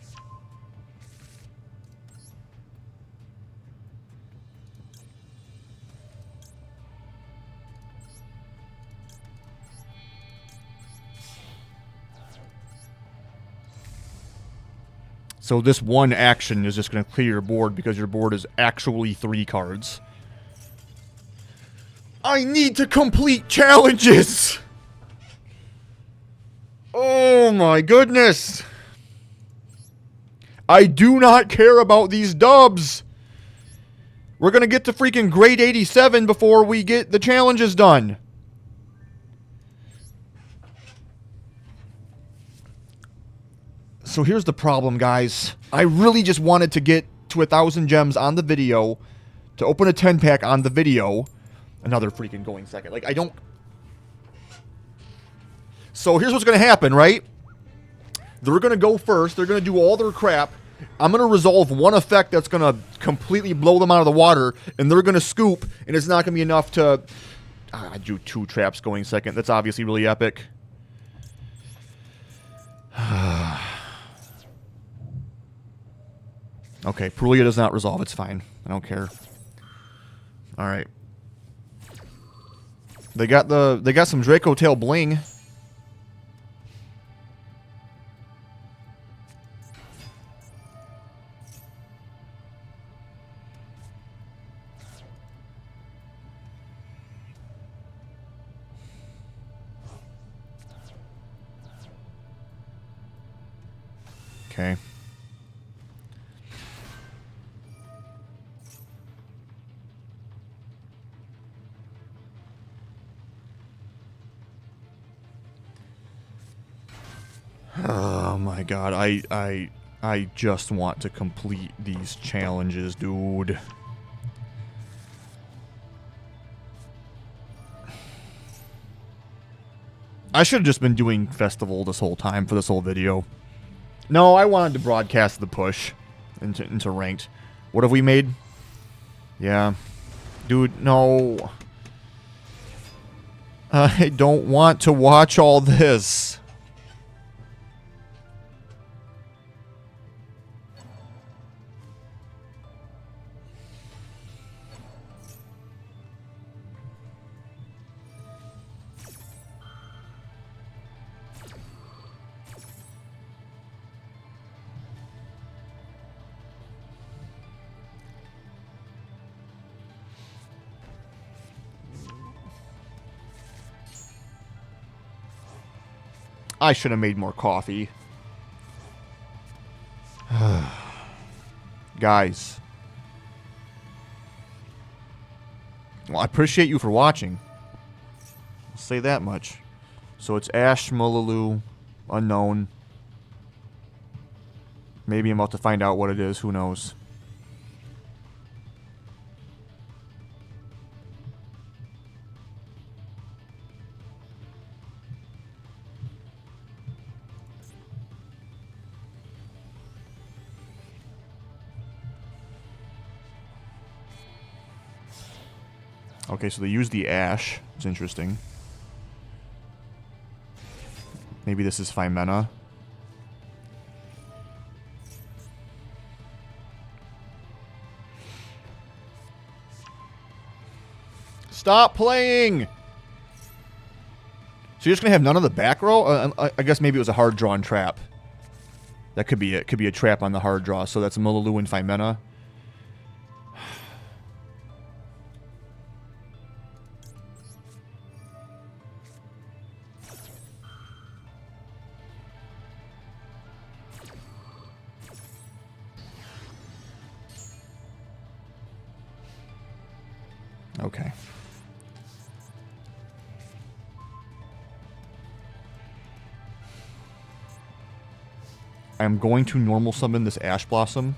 So this one action is just going to clear your board because your board is actually 3 cards. I need to complete challenges! Oh my goodness! I do not care about these dubs! We're gonna get to freaking grade 87 before we get the challenges done. So here's the problem, guys. I really just wanted to get to 1,000 gems on the video, to open a 10-pack on the video. Another freaking going second. Like, I don't... So here's what's going to happen, right? They're going to go first. They're going to do all their crap. I'm going to resolve one effect that's going to completely blow them out of the water, and they're going to scoop, and it's not going to be enough to... I drew 2 traps going second. That's obviously really epic. Okay, Perulia does not resolve. It's fine. I don't care. All right. They got some Dracotail bling. Okay. Oh my god, I just want to complete these challenges, dude. I should have just been doing festival this whole time for this whole video. No, I wanted to broadcast the push into ranked. What have we made? Yeah. Dude, no. I don't want to watch all this. I should have made more coffee. Guys. Well, I appreciate you for watching. I'll say that much. So it's Ash, Mullaloo, unknown. Maybe I'm about to find out what it is. Who knows? Okay, so they use the Ash. It's interesting. Maybe this is Phimena. Stop playing! So you're just going to have none of the back row? I guess maybe it was a hard-drawn trap. That could be it. Could be a trap on the hard draw. So that's Mullaloo and Fimena. Okay. I'm going to normal summon this Ash Blossom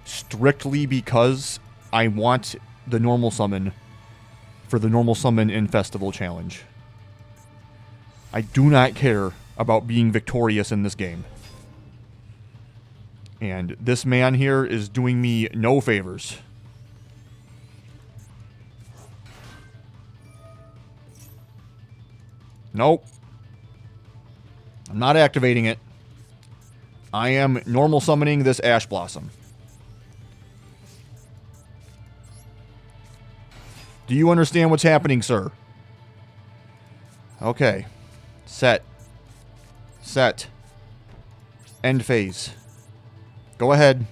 strictly because I want the normal summon for the normal summon in Festival Challenge. I do not care about being victorious in this game. And this man here is doing me no favors. Nope. I'm not activating it. I am normal summoning this Ash Blossom. Do you understand what's happening, sir? Okay. Set. Set. End phase. Go ahead.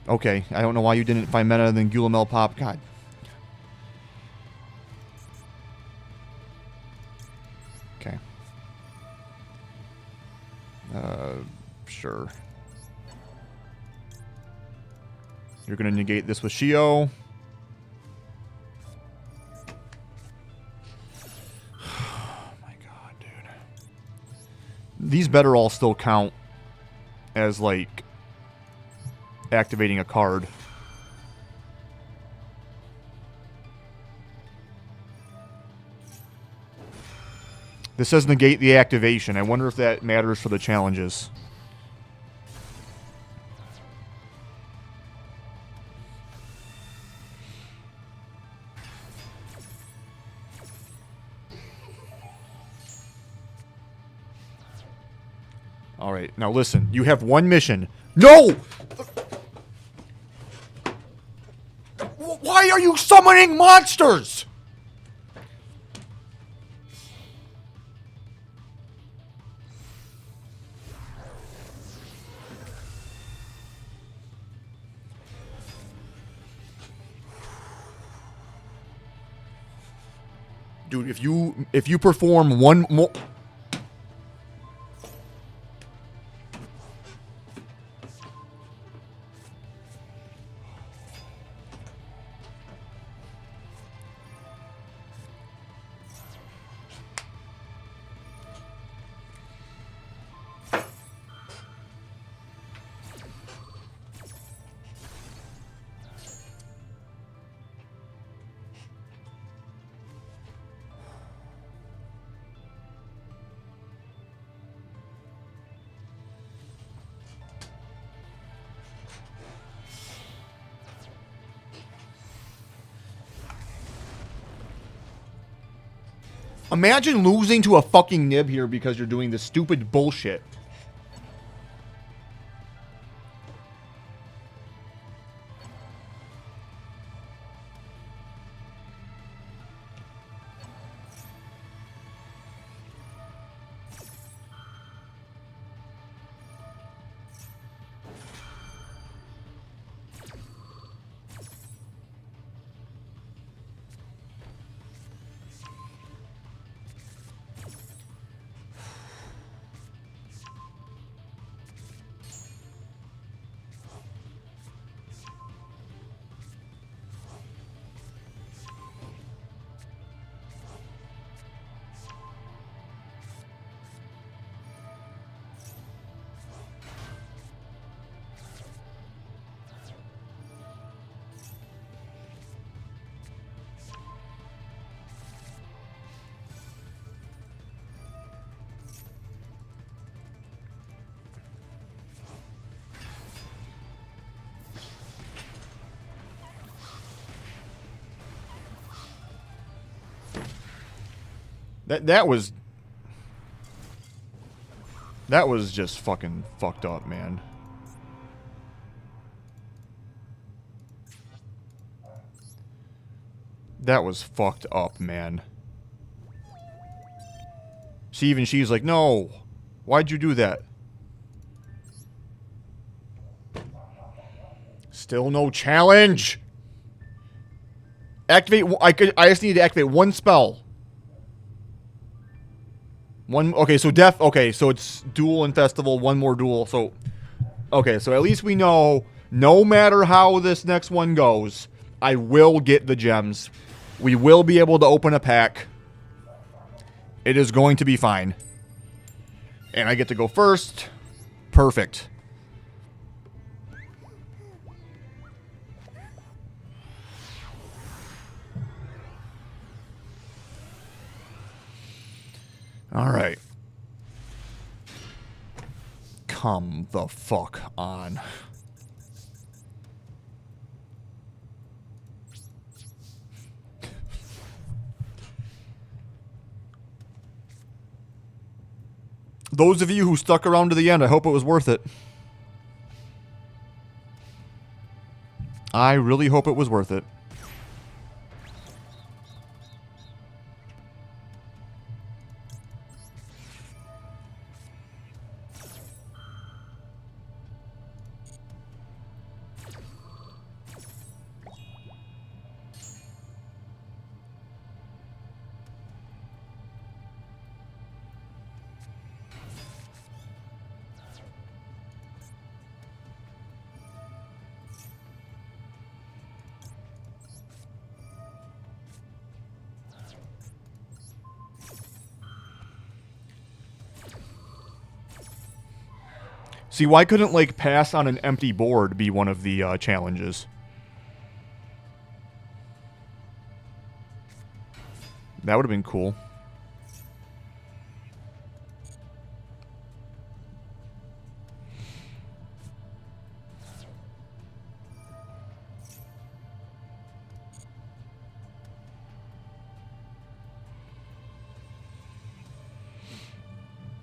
Okay. I don't know why you didn't find meta than Gulamel Pop. God. Okay. Sure. You're going to negate this with Shio. Oh my god, dude. These better all still count as, like, activating a card. This says negate the activation. I wonder if that matters for the challenges. Alright, now listen. You have one mission. No! Why are you summoning monsters? Dude, if you perform one more... Imagine losing to a fucking nib here because you're doing this stupid bullshit. That was just fucking fucked up, man. That was fucked up, man. She's like, no. Why'd you do that? Still no challenge. Activate. I just need to activate one spell. One. Okay, so okay, so it's duel and festival. One more duel. So, okay, so at least we know. No matter how this next one goes, I will get the gems. We will be able to open a pack. It is going to be fine. And I get to go first. Perfect. All right. Come the fuck on. Those of you who stuck around to the end, I hope it was worth it. I really hope it was worth it. See, why couldn't, like, pass on an empty board be one of the challenges? That would have been cool.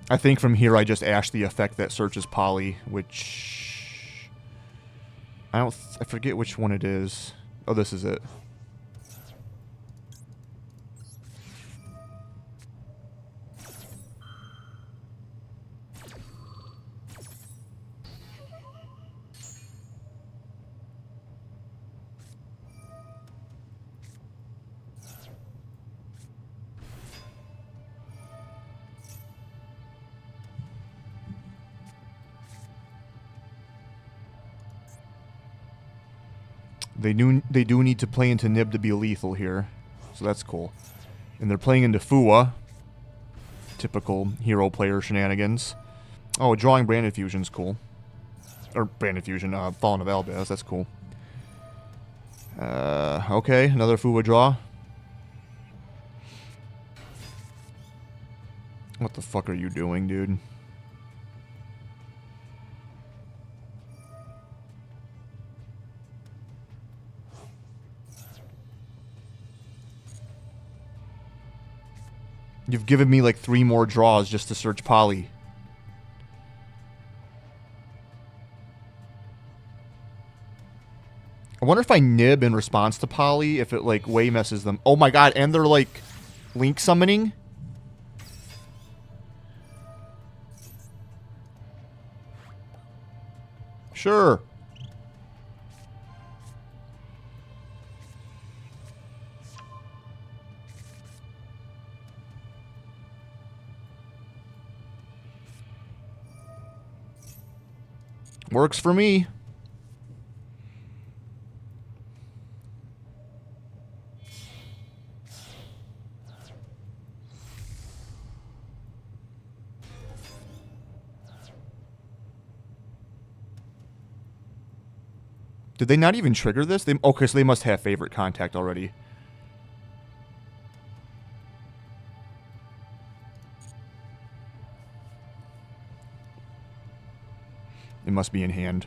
I think from here I just ash the effect that searches poly, which I forget which one it is. Oh, this is it. They do need to play into Nib to be lethal here, so that's cool. And they're playing into Fua. Typical hero player shenanigans. Oh, drawing Branded Fusion's cool. Or Branded Fusion, Fallen of Albaz, that's cool. Okay, another Fua draw. What the fuck are you doing, dude? You've given me like 3 more draws just to search poly. I wonder if I nib in response to poly, if it like way messes them. Oh my god, and they're like link summoning? Sure. Works for me. Did they not even trigger this? Okay, so they must have favorite contact already. It must be in hand.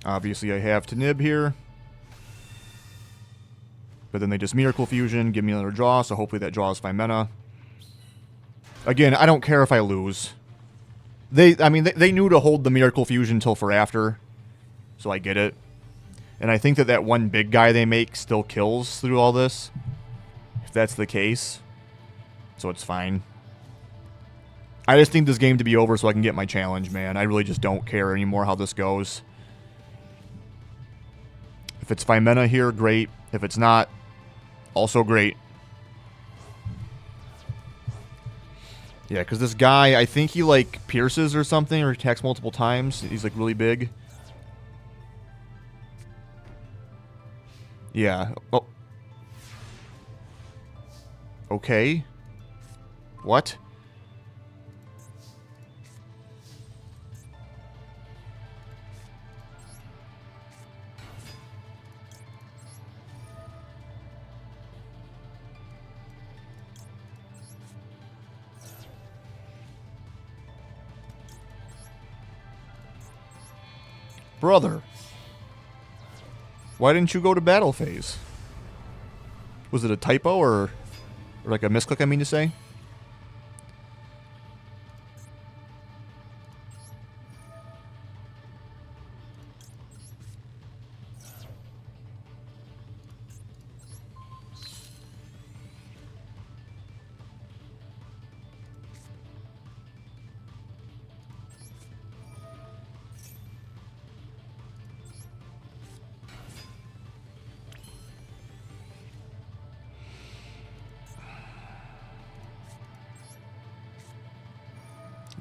Obviously, I have to nib here. But then they just Miracle Fusion, give me another draw, so hopefully that draws 5 mana. Again, I don't care if I lose. I mean, they knew to hold the Miracle Fusion till for after, so I get it. And I think that that one big guy they make still kills through all this, if that's the case. So it's fine. I just need this game to be over so I can get my challenge, man. I really just don't care anymore how this goes. If it's 5 mana here, great. If it's not, also great. Yeah, because this guy, I think he, like, pierces or something, or attacks multiple times. He's, like, really big. Yeah. Oh. Okay. What? Brother. Why didn't you go to battle phase? Was it a typo or like a misclick, I mean to say?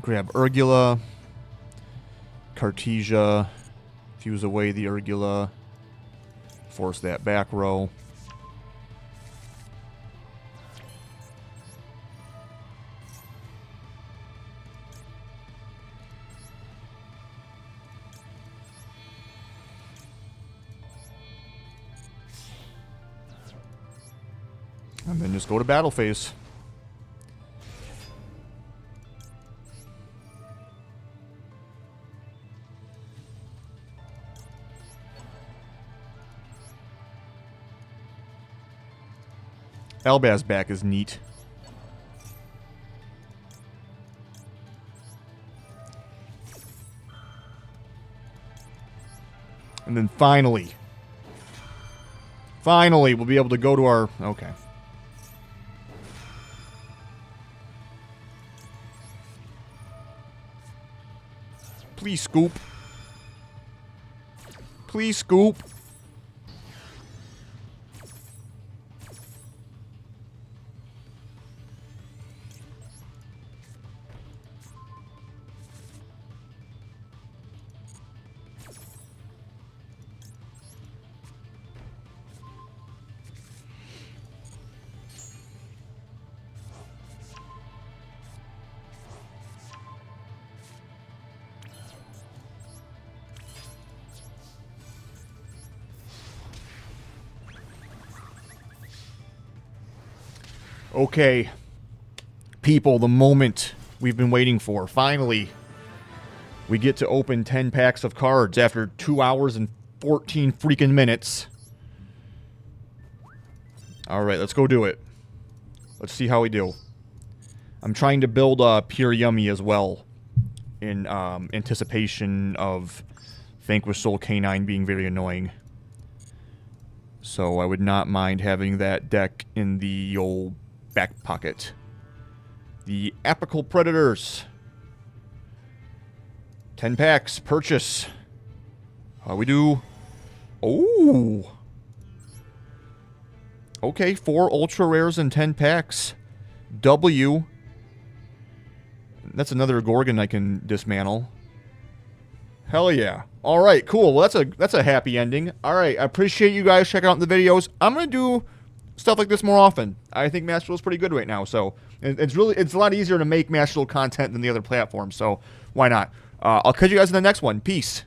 Grab Urgula, Cartesia, fuse away the Urgula, force that back row. And then just go to battle phase. Albaz back is neat. And then finally, we'll be able to go to our... Okay. Please scoop. Please scoop. Okay, people, the moment we've been waiting for. Finally, we get to open 10 packs of cards after 2 hours and 14 freaking minutes. Alright, let's go do it. Let's see how we do. I'm trying to build Pure Yummy as well in anticipation of Vanquish Soul Canine being very annoying. So I would not mind having that deck in the old back pocket. The Apical Predators. 10 packs. Purchase. How we do? Oh. Okay, 4 ultra rares and 10 packs. W. That's another Gorgon I can dismantle. Hell yeah. Alright, cool. Well, that's a happy ending. Alright, I appreciate you guys checking out the videos. I'm going to do stuff like this more often. I think Master Duel's pretty good right now, so it's a lot easier to make Master Duel content than the other platforms, so why not? I'll catch you guys in the next one. Peace.